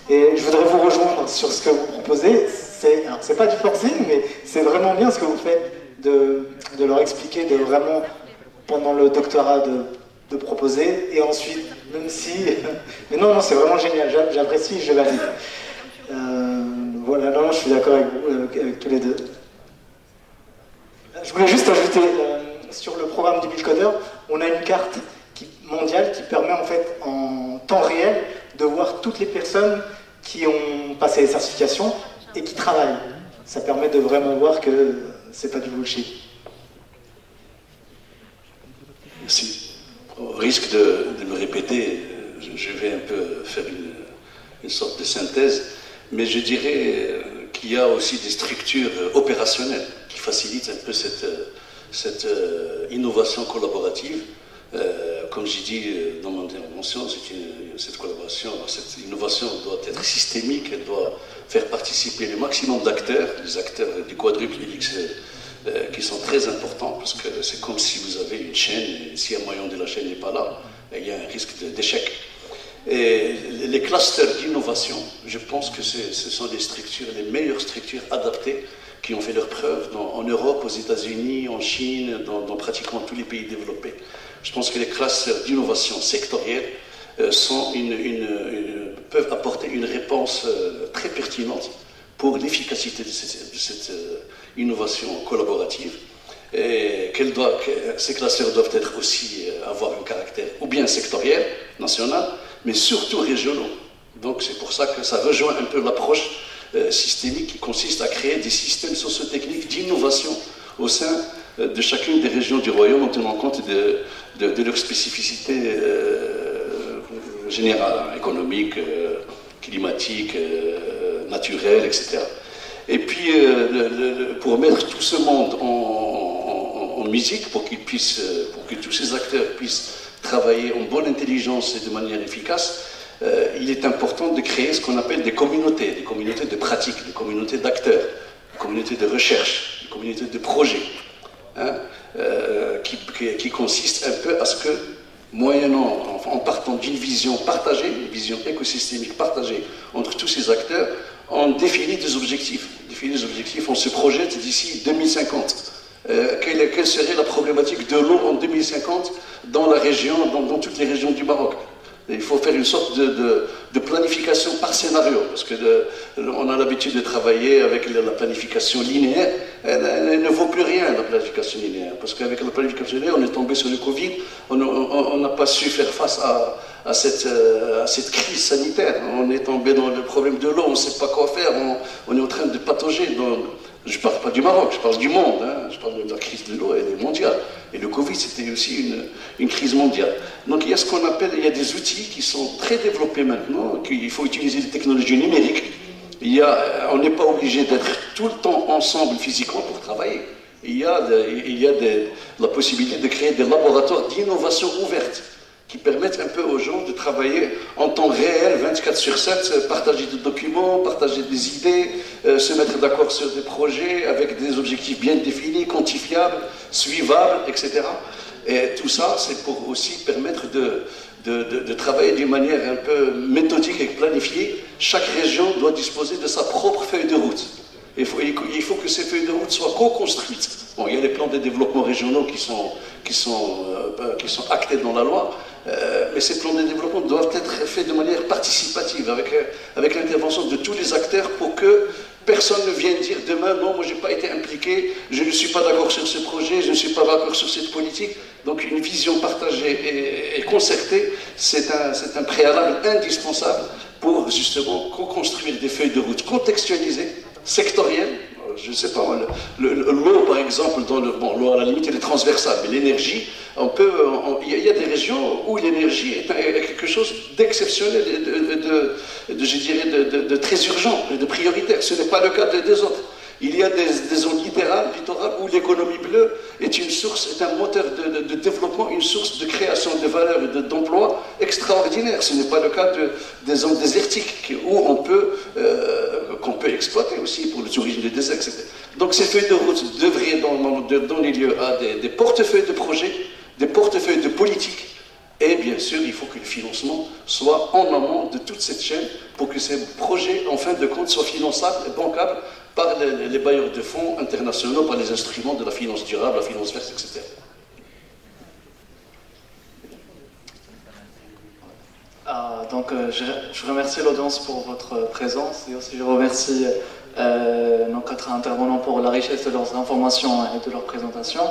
Et je voudrais vous rejoindre sur ce que vous proposez. C'est pas du forcing, mais c'est vraiment bien ce que vous faites de leur expliquer, de vraiment, pendant le doctorat, de proposer. Et ensuite, même si... Mais non, c'est vraiment génial. J'apprécie, je valide. Voilà, non, je suis d'accord avec vous, avec tous les deux. Je voulais juste ajouter, sur le programme du Buildcoder, on a une carte mondiale qui permet en fait en temps réel de voir toutes les personnes qui ont passé les certifications et qui travaillent. Ça permet de vraiment voir que c'est pas du bullshit. Merci. Au risque de me répéter, je vais un peu faire une sorte de synthèse, mais je dirais qu'il y a aussi des structures opérationnelles qui facilitent un peu cette innovation collaborative. Comme j'ai dit dans mon intervention, cette collaboration, cette innovation doit être systémique, elle doit faire participer le maximum d'acteurs, les acteurs du quadruple X qui sont très importants, parce que c'est comme si vous avez une chaîne, et si un maillon de la chaîne n'est pas là, il y a un risque d'échec. Et les clusters d'innovation, je pense que ce sont les meilleures structures adaptées qui ont fait leurs preuves en Europe, aux États-Unis, en Chine, dans pratiquement tous les pays développés. Je pense que les clusters d'innovation sectorielle peuvent apporter une réponse très pertinente pour l'efficacité de cette innovation collaborative. Et ces clusters doivent être aussi avoir un caractère ou bien sectoriel, national, mais surtout régionaux. Donc c'est pour ça que ça rejoint un peu l'approche systémique qui consiste à créer des systèmes socio-techniques d'innovation au sein de chacune des régions du royaume en tenant compte de leurs spécificités générales, économiques, climatiques, naturelles, etc. Et puis pour mettre tout ce monde en musique, pour que tous ces acteurs puissent travailler en bonne intelligence et de manière efficace, il est important de créer ce qu'on appelle des communautés de pratique, des communautés d'acteurs, des communautés de recherche, des communautés de projets, hein, qui consistent un peu à ce que, moyennant, en partant d'une vision partagée, une vision écosystémique partagée entre tous ces acteurs, on définit des objectifs. On se projette d'ici 2050. Quelle serait la problématique de l'eau en 2050 dans la région, dans toutes les régions du Maroc? Il faut faire une sorte de planification par scénario, parce que on a l'habitude de travailler avec la planification linéaire. Elle ne vaut plus rien, la planification linéaire, parce qu'avec la planification linéaire, on est tombé sur le Covid, on n'a pas su faire face à cette crise sanitaire. On est tombé dans le problème de l'eau, on ne sait pas quoi faire, on est en train de patauger. Je ne parle pas du Maroc, je parle du monde, hein. Je parle de la crise de l'eau, elle est mondiale. Et le Covid, c'était aussi une crise mondiale. Donc il y a ce qu'on appelle, il y a des outils qui sont très développés maintenant, qu'il faut utiliser des technologies numériques. On n'est pas obligé d'être tout le temps ensemble physiquement pour travailler. Il y a la possibilité de créer des laboratoires d'innovation ouverte qui permettent un peu aux gens de travailler en temps réel, 24/7, partager des documents, partager des idées, se mettre d'accord sur des projets avec des objectifs bien définis, quantifiables, suivables, etc. Et tout ça, c'est pour aussi permettre de travailler d'une manière un peu méthodique et planifiée. Chaque région doit disposer de sa propre feuille de route. Il faut que ces feuilles de route soient co-construites. Bon, il y a les plans de développement régionaux qui sont actés dans la loi, mais ces plans de développement doivent être faits de manière participative, avec l'intervention de tous les acteurs pour que personne ne vienne dire demain, non, moi je n'ai pas été impliqué, je ne suis pas d'accord sur ce projet, je ne suis pas d'accord sur cette politique. Donc une vision partagée et concertée, c'est un préalable indispensable pour justement co-construire des feuilles de route contextualisées, sectorielles. Je ne sais pas, l'eau par exemple, l'eau à la limite elle est transversale, mais l'énergie, il y a des régions où l'énergie est quelque chose d'exceptionnel, je dirais, de très urgent, de prioritaire. Ce n'est pas le cas des autres. Il y a des zones littorales où l'économie bleue est un moteur de développement, une source de création de valeur et d'emploi extraordinaire. Ce n'est pas le cas des zones désertiques où qu'on peut exploiter aussi pour le tourisme des déserts, etc. Donc ces feuilles de route devraient donner lieu à des portefeuilles de projets, des portefeuilles de politique. Et bien sûr, il faut que le financement soit en amont de toute cette chaîne pour que ces projets, en fin de compte, soient finançables et bancables par les bailleurs de fonds internationaux, par les instruments de la finance durable, la finance verte, etc. Je remercie l'audience pour votre présence et aussi je remercie nos 4 intervenants pour la richesse de leurs informations et de leur présentation.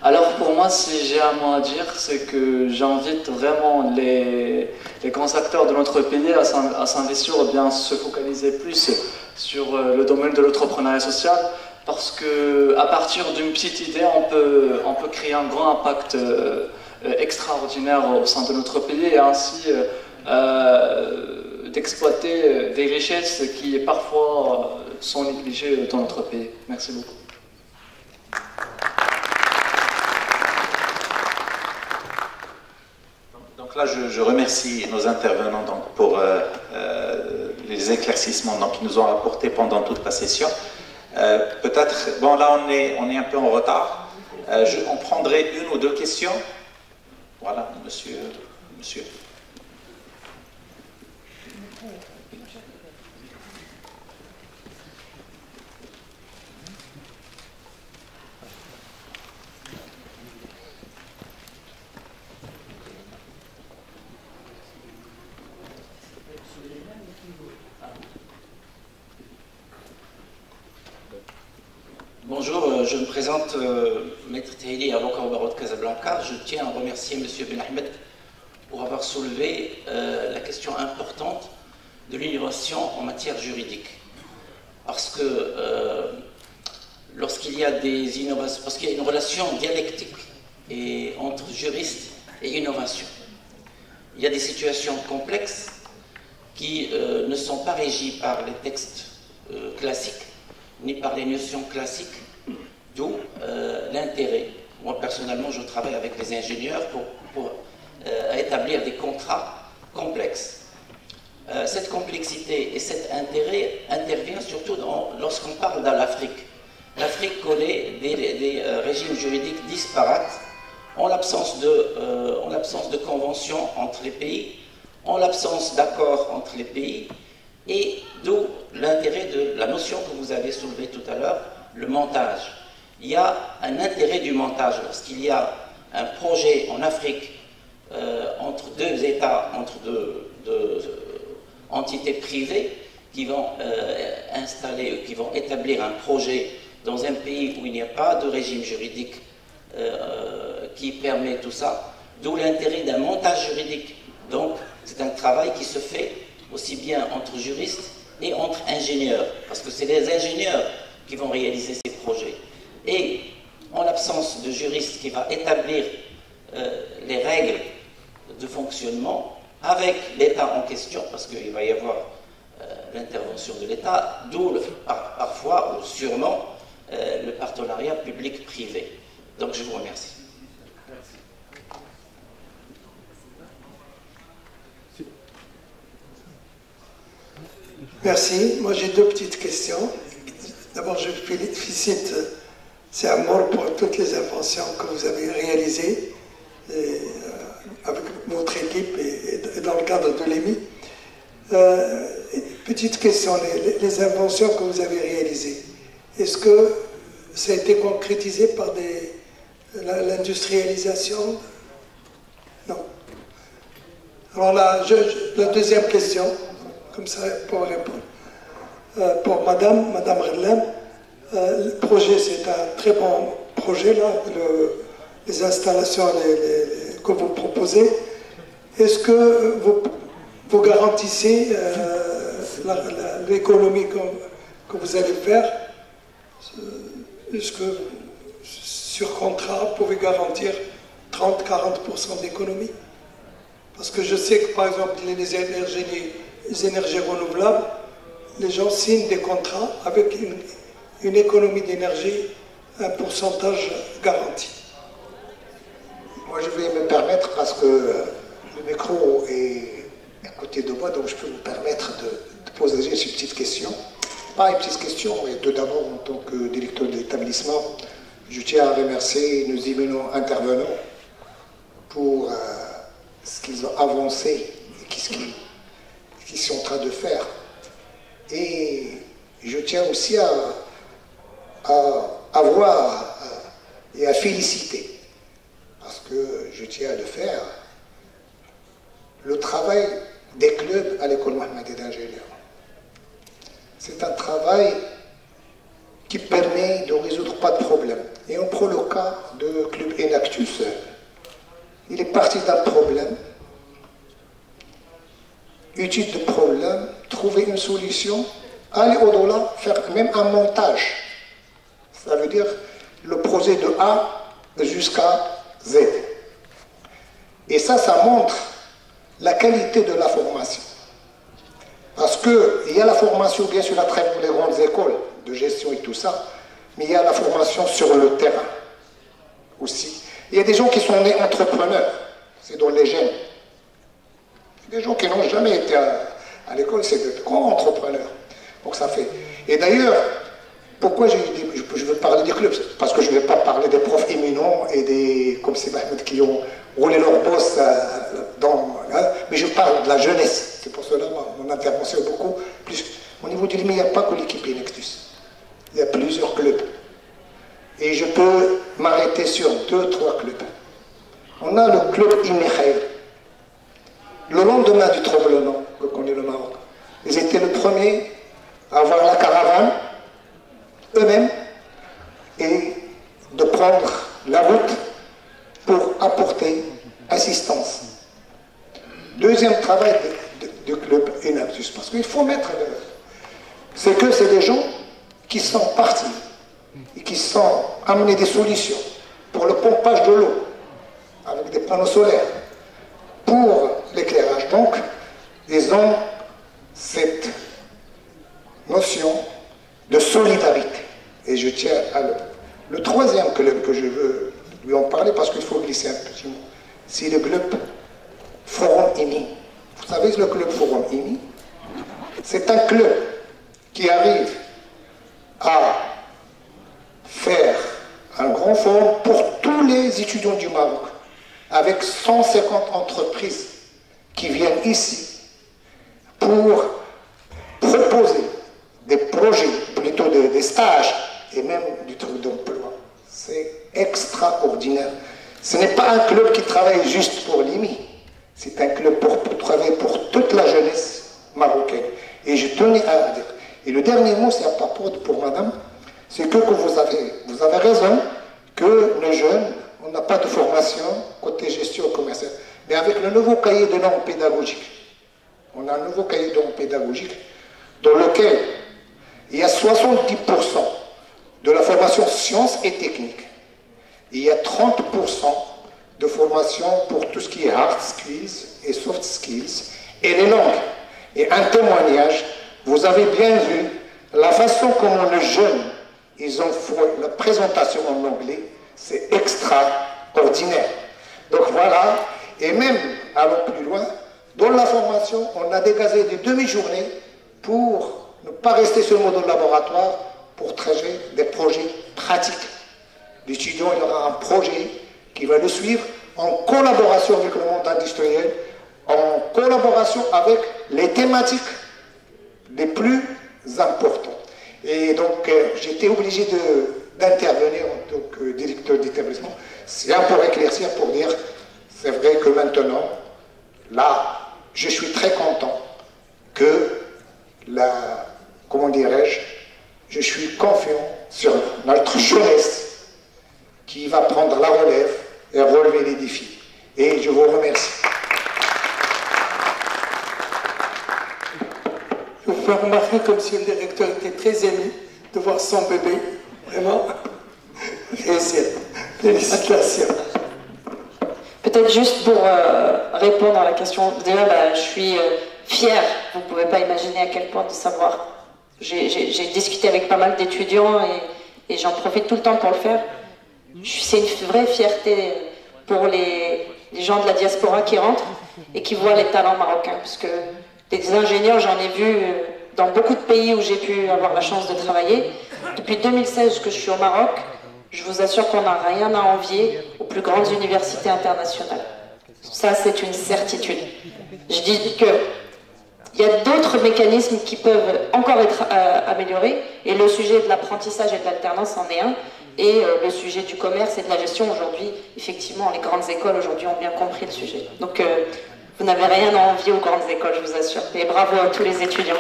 Alors pour moi, si j'ai un mot à dire, c'est que j'invite vraiment les grands acteurs de notre pays à s'investir ou bien se focaliser plus sur le domaine de l'entrepreneuriat social, parce qu'à partir d'une petite idée, on peut créer un grand impact extraordinaire au sein de notre pays et ainsi d'exploiter des richesses qui parfois sont négligées dans notre pays. Merci beaucoup. Donc là, je remercie nos intervenants pour les éclaircissements qu'ils nous ont apportés pendant toute la session. Peut-être, bon là on est un peu en retard. On prendrait 1 ou 2 questions. Voilà, monsieur. Bonjour, je me présente, Maître Tahili, avocat au barreau de Casablanca. Je tiens à remercier M. Ben Ahmed pour avoir soulevé la question importante de l'innovation en matière juridique. Parce que lorsqu'il y a des innovations, parce qu'il y a une relation dialectique entre juristes et innovation. Il y a des situations complexes qui ne sont pas régies par les textes classiques, ni par les notions classiques, d'où l'intérêt. Moi, personnellement, je travaille avec les ingénieurs pour établir des contrats complexes. Cette complexité et cet intérêt intervient surtout lorsqu'on parle de l'Afrique. L'Afrique connaît des régimes juridiques disparates, en l'absence de conventions entre les pays, en l'absence d'accords entre les pays, et d'où l'intérêt de la notion que vous avez soulevée tout à l'heure, le montage. Il y a un intérêt du montage lorsqu'il y a un projet en Afrique entre deux États, entre deux entités privées qui vont installer, qui vont établir un projet dans un pays où il n'y a pas de régime juridique qui permet tout ça, d'où l'intérêt d'un montage juridique. Donc, c'est un travail qui se fait aussi bien entre juristes et entre ingénieurs, parce que c'est les ingénieurs qui vont réaliser ces projets. Et en l'absence de juristes qui va établir les règles de fonctionnement avec l'État en question, parce qu'il va y avoir l'intervention de l'État, d'où parfois ou sûrement le partenariat public-privé. Donc je vous remercie. Merci. Moi, j'ai deux petites questions. D'abord, je félicite Amour pour toutes les inventions que vous avez réalisées avec votre équipe et dans le cadre de l'EMI. Petite question, les inventions que vous avez réalisées, est-ce que ça a été concrétisé par l'industrialisation? Non. Alors là, la deuxième question, comme ça pour répondre. Pour Madame Redlem, le projet, c'est un très bon projet, là, les installations que vous proposez. Est-ce que vous garantissez l'économie que vous allez faire? Est-ce que sur contrat, vous pouvez garantir 30-40% d'économie? Parce que je sais que, par exemple, les énergies renouvelables, les gens signent des contrats avec une économie d'énergie, un pourcentage garanti. Moi, je vais me permettre, parce que le micro est à côté de moi, donc je peux me permettre de poser une petite question. Pas une petite question, mais tout d'abord, en tant que directeur de l'établissement, je tiens à remercier nos éminents intervenants pour ce qu'ils ont avancé et ce qu'ils sont en train de faire. Et je tiens aussi à voir et à féliciter, parce que je tiens à le faire, le travail des clubs à l'école Mohammed d'ingénieurs. C'est un travail qui permet de résoudre pas de problème. Et on prend le cas de Club Enactus. Il est parti d'un problème, étude de problème, trouver une solution, aller au-delà, faire même un montage. Ça veut dire le projet de A jusqu'à Z. Et ça montre la qualité de la formation. Parce qu'il y a la formation, bien sûr, à travers les grandes écoles de gestion et tout ça, mais il y a la formation sur le terrain aussi. Il y a des gens qui sont nés entrepreneurs, c'est dans les gènes. Des gens qui n'ont jamais été à l'école, c'est de grands entrepreneurs. Donc ça fait. Et d'ailleurs, pourquoi je veux parler des clubs? Parce que je ne vais pas parler des profs éminents et des, comme c'est Mahmoud, qui ont roulé leur boss mais je parle de la jeunesse. C'est pour cela que mon intervention est beaucoup plus. Au niveau du LIMI, il n'y a pas que l'équipe Enactus. Il y a plusieurs clubs. Et je peux m'arrêter sur 2-3 clubs. On a le club Imekhaïr. Le lendemain du tremblement que connaît le Maroc, ils étaient le premier à avoir la caravane, eux-mêmes, et de prendre la route pour apporter assistance. Deuxième travail du club Enactus, parce qu'il faut mettre c'est que c'est des gens qui sont partis et qui sont amenés des solutions pour le pompage de l'eau avec des panneaux solaires, pour l'éclairage. Donc, ils ont cette notion de solidarité. Et je tiens à le troisième club que je veux lui en parler, parce qu'il faut glisser un petit mot, c'est le club Forum IMI. Vous savez, le club Forum IMI, c'est un club qui arrive à faire un grand forum pour tous les étudiants du Maroc, avec 150 entreprises qui viennent ici pour proposer des projets, plutôt des stages et même du truc d'emploi. C'est extraordinaire. Ce n'est pas un club qui travaille juste pour l'IMI, c'est un club pour travailler pour toute la jeunesse marocaine. Et je tenais à dire. Et le dernier mot, c'est à propos pour madame, c'est que vous avez raison, que nos jeunes, on n'a pas de formation côté gestion commerciale. Mais avec le nouveau cahier de normes pédagogiques, on a un nouveau cahier de normes pédagogiques dans lequel il y a 70% de la formation sciences et techniques. Il y a 30% de formation pour tout ce qui est hard skills et soft skills et les langues. Et un témoignage, vous avez bien vu la façon comment les jeunes, ils ont fait la présentation en anglais, c'est extraordinaire. Donc voilà, et même, allons plus loin, dans la formation, on a dégagé des demi-journées pour ne pas rester sur le mode laboratoire, pour traiter des projets pratiques. L'étudiant, il aura un projet qui va le suivre en collaboration avec le monde industriel, en collaboration avec les thématiques les plus importantes. Et donc, j'étais obligé d'intervenir en tant que directeur d'établissement. C'est un pour éclaircir, pour dire, c'est vrai que maintenant, là, je suis très content que comment dirais-je, je suis confiant sur notre jeunesse qui va prendre la relève et relever les défis. Et je vous remercie. Je vous fais remarquer que monsieur le directeur était très ému de voir son bébé. Vraiment. Félicitations. Peut-être juste pour répondre à la question, déjà je suis fière, vous ne pouvez pas imaginer à quel point de savoir. J'ai discuté avec pas mal d'étudiants et j'en profite tout le temps pour le faire. C'est une vraie fierté pour les gens de la diaspora qui rentrent et qui voient les talents marocains, parce que des ingénieurs, j'en ai vu dans beaucoup de pays où j'ai pu avoir la chance de travailler. Depuis 2016 que je suis au Maroc, je vous assure qu'on n'a rien à envier aux plus grandes universités internationales. Ça, c'est une certitude. Je dis qu'il y a d'autres mécanismes qui peuvent encore être améliorés, et le sujet de l'apprentissage et de l'alternance en est un, et le sujet du commerce et de la gestion aujourd'hui, effectivement, les grandes écoles aujourd'hui ont bien compris le sujet. Donc, vous n'avez rien à envier aux grandes écoles, je vous assure. Et bravo à tous les étudiants.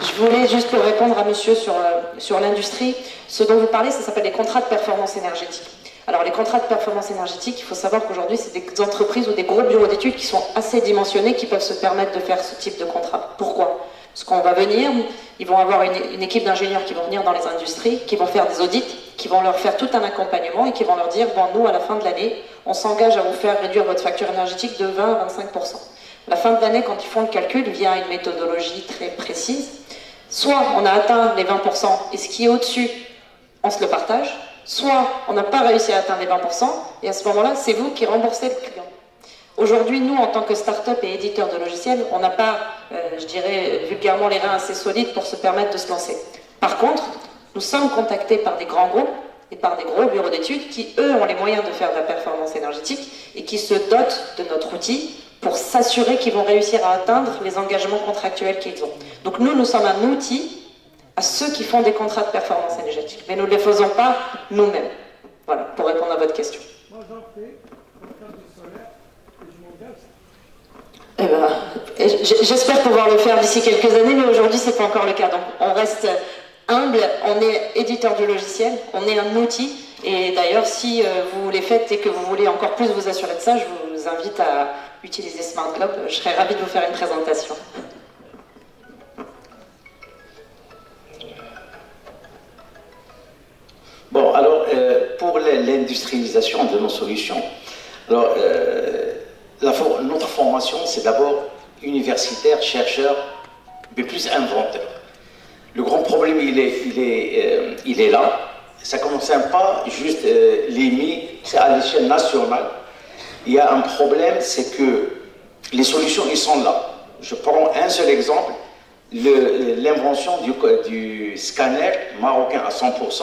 Je voulais juste pour répondre à monsieur sur l'industrie, ce dont vous parlez, ça s'appelle les contrats de performance énergétique. Alors les contrats de performance énergétique, il faut savoir qu'aujourd'hui c'est des entreprises ou des gros bureaux d'études qui sont assez dimensionnés, qui peuvent se permettre de faire ce type de contrat. Pourquoi? Parce qu'on va venir, ils vont avoir une équipe d'ingénieurs qui vont venir dans les industries, qui vont faire des audits, qui vont leur faire tout un accompagnement et qui vont leur dire, bon nous à la fin de l'année, on s'engage à vous faire réduire votre facture énergétique de 20 à 25%. À la fin de l'année, quand ils font le calcul via une méthodologie très précise, soit on a atteint les 20% et ce qui est au-dessus, on se le partage, soit on n'a pas réussi à atteindre les 20% et à ce moment-là, c'est vous qui remboursez le client. Aujourd'hui, nous, en tant que start-up et éditeur de logiciels, on n'a pas, je dirais vulgairement, les reins assez solides pour se permettre de se lancer. Par contre, nous sommes contactés par des grands groupes et par des gros bureaux d'études qui, eux, ont les moyens de faire de la performance énergétique et qui se dotent de notre outil pour s'assurer qu'ils vont réussir à atteindre les engagements contractuels qu'ils ont. Donc nous sommes un outil à ceux qui font des contrats de performance énergétique, mais nous ne les faisons pas nous-mêmes. Voilà, pour répondre à votre question. Moi j'en fais, contrat du solaire, et je m'engage. J'espère pouvoir le faire d'ici quelques années, mais aujourd'hui c'est pas encore le cas. Donc on reste Humble, on est éditeur de logiciels, on est un outil. Et d'ailleurs, si vous les faites et que vous voulez encore plus vous assurer de ça, je vous invite à utiliser Smart Globe. Je serais ravie de vous faire une présentation. Bon, alors, pour l'industrialisation de nos solutions, alors, notre formation, c'est d'abord universitaire, chercheur, mais plus inventeur. Le grand problème, il est là. Ça ne concerne pas juste l'EMI, c'est à l'échelle nationale. Il y a un problème, c'est que les solutions, ils sont là. Je prends un seul exemple, l'invention du scanner marocain à 100%,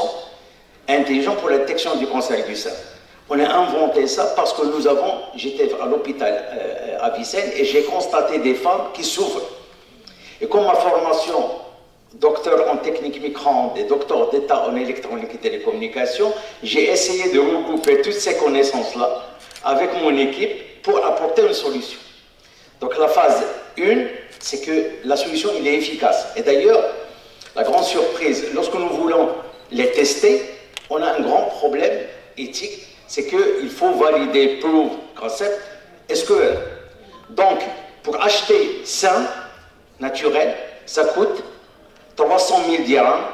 intelligent pour la détection du cancer du sein. On a inventé ça parce que j'étais à l'hôpital à Vicenne et j'ai constaté des femmes qui souffrent. Et comme ma formation, docteur en technique micro-ondes et docteur d'état en électronique et télécommunications, j'ai essayé de regrouper toutes ces connaissances-là avec mon équipe pour apporter une solution. Donc la phase 1, c'est que la solution, il est efficace. Et d'ailleurs, la grande surprise, lorsque nous voulons les tester, on a un grand problème éthique, c'est qu'il faut valider, prove, concept, SQL. Donc, pour acheter sain, naturel, ça coûte 300 000 dirhams,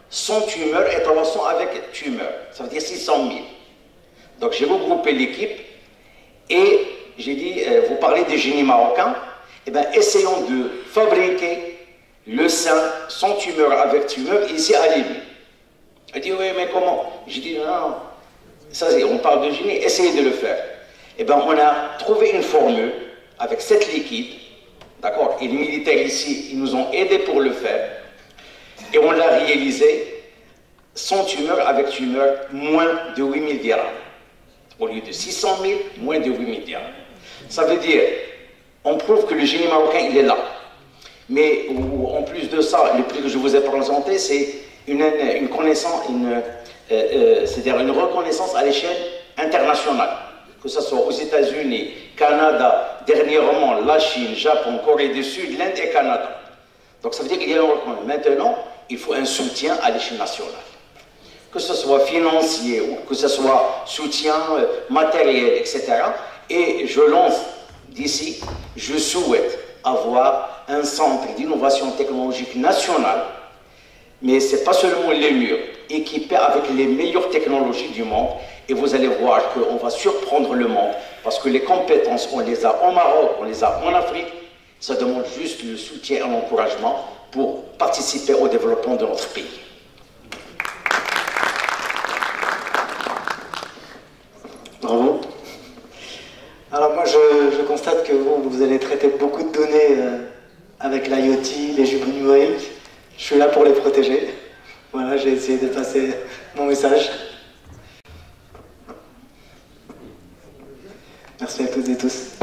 sans tumeur et 300 avec tumeur. Ça veut dire 600 000. Donc j'ai regroupé l'équipe et j'ai dit, vous parlez des génies marocains, eh bien essayons de fabriquer le sein sans tumeur avec tumeur ici à Libye. Elle dit, oui, mais comment? J'ai dit, non, ça, on parle de génie, essayez de le faire. Eh bien, on a trouvé une formule avec 7 liquides, d'accord? Et les militaires ici, ils nous ont aidés pour le faire. Et on l'a réalisé sans tumeur avec tumeur, moins de 8 000 dirhams. Au lieu de 600 000, moins de 8 000 dirhams. Ça veut dire, on prouve que le génie marocain, il est là. Mais en plus de ça, le prix que je vous ai présenté, c'est une connaissance, c'est-à-dire une reconnaissance à l'échelle internationale. Que ce soit aux États-Unis, Canada, dernièrement la Chine, Japon, Corée du Sud, l'Inde et Canada. Donc ça veut dire qu'il y a un reconnaissance. Maintenant, il faut un soutien à l'échelle nationale. Que ce soit financier ou que ce soit soutien matériel, etc. Et je lance d'ici, je souhaite avoir un centre d'innovation technologique national, mais ce n'est pas seulement les murs, équipés avec les meilleures technologies du monde, et vous allez voir qu'on va surprendre le monde, parce que les compétences, on les a au Maroc, on les a en Afrique, ça demande juste le soutien et l'encouragement pour participer au développement de notre pays. Bravo. Alors moi je constate que vous allez traiter beaucoup de données avec l'IoT, les jumeaux numériques. Je suis là pour les protéger. Voilà, j'ai essayé de passer mon message. Merci à toutes et tous.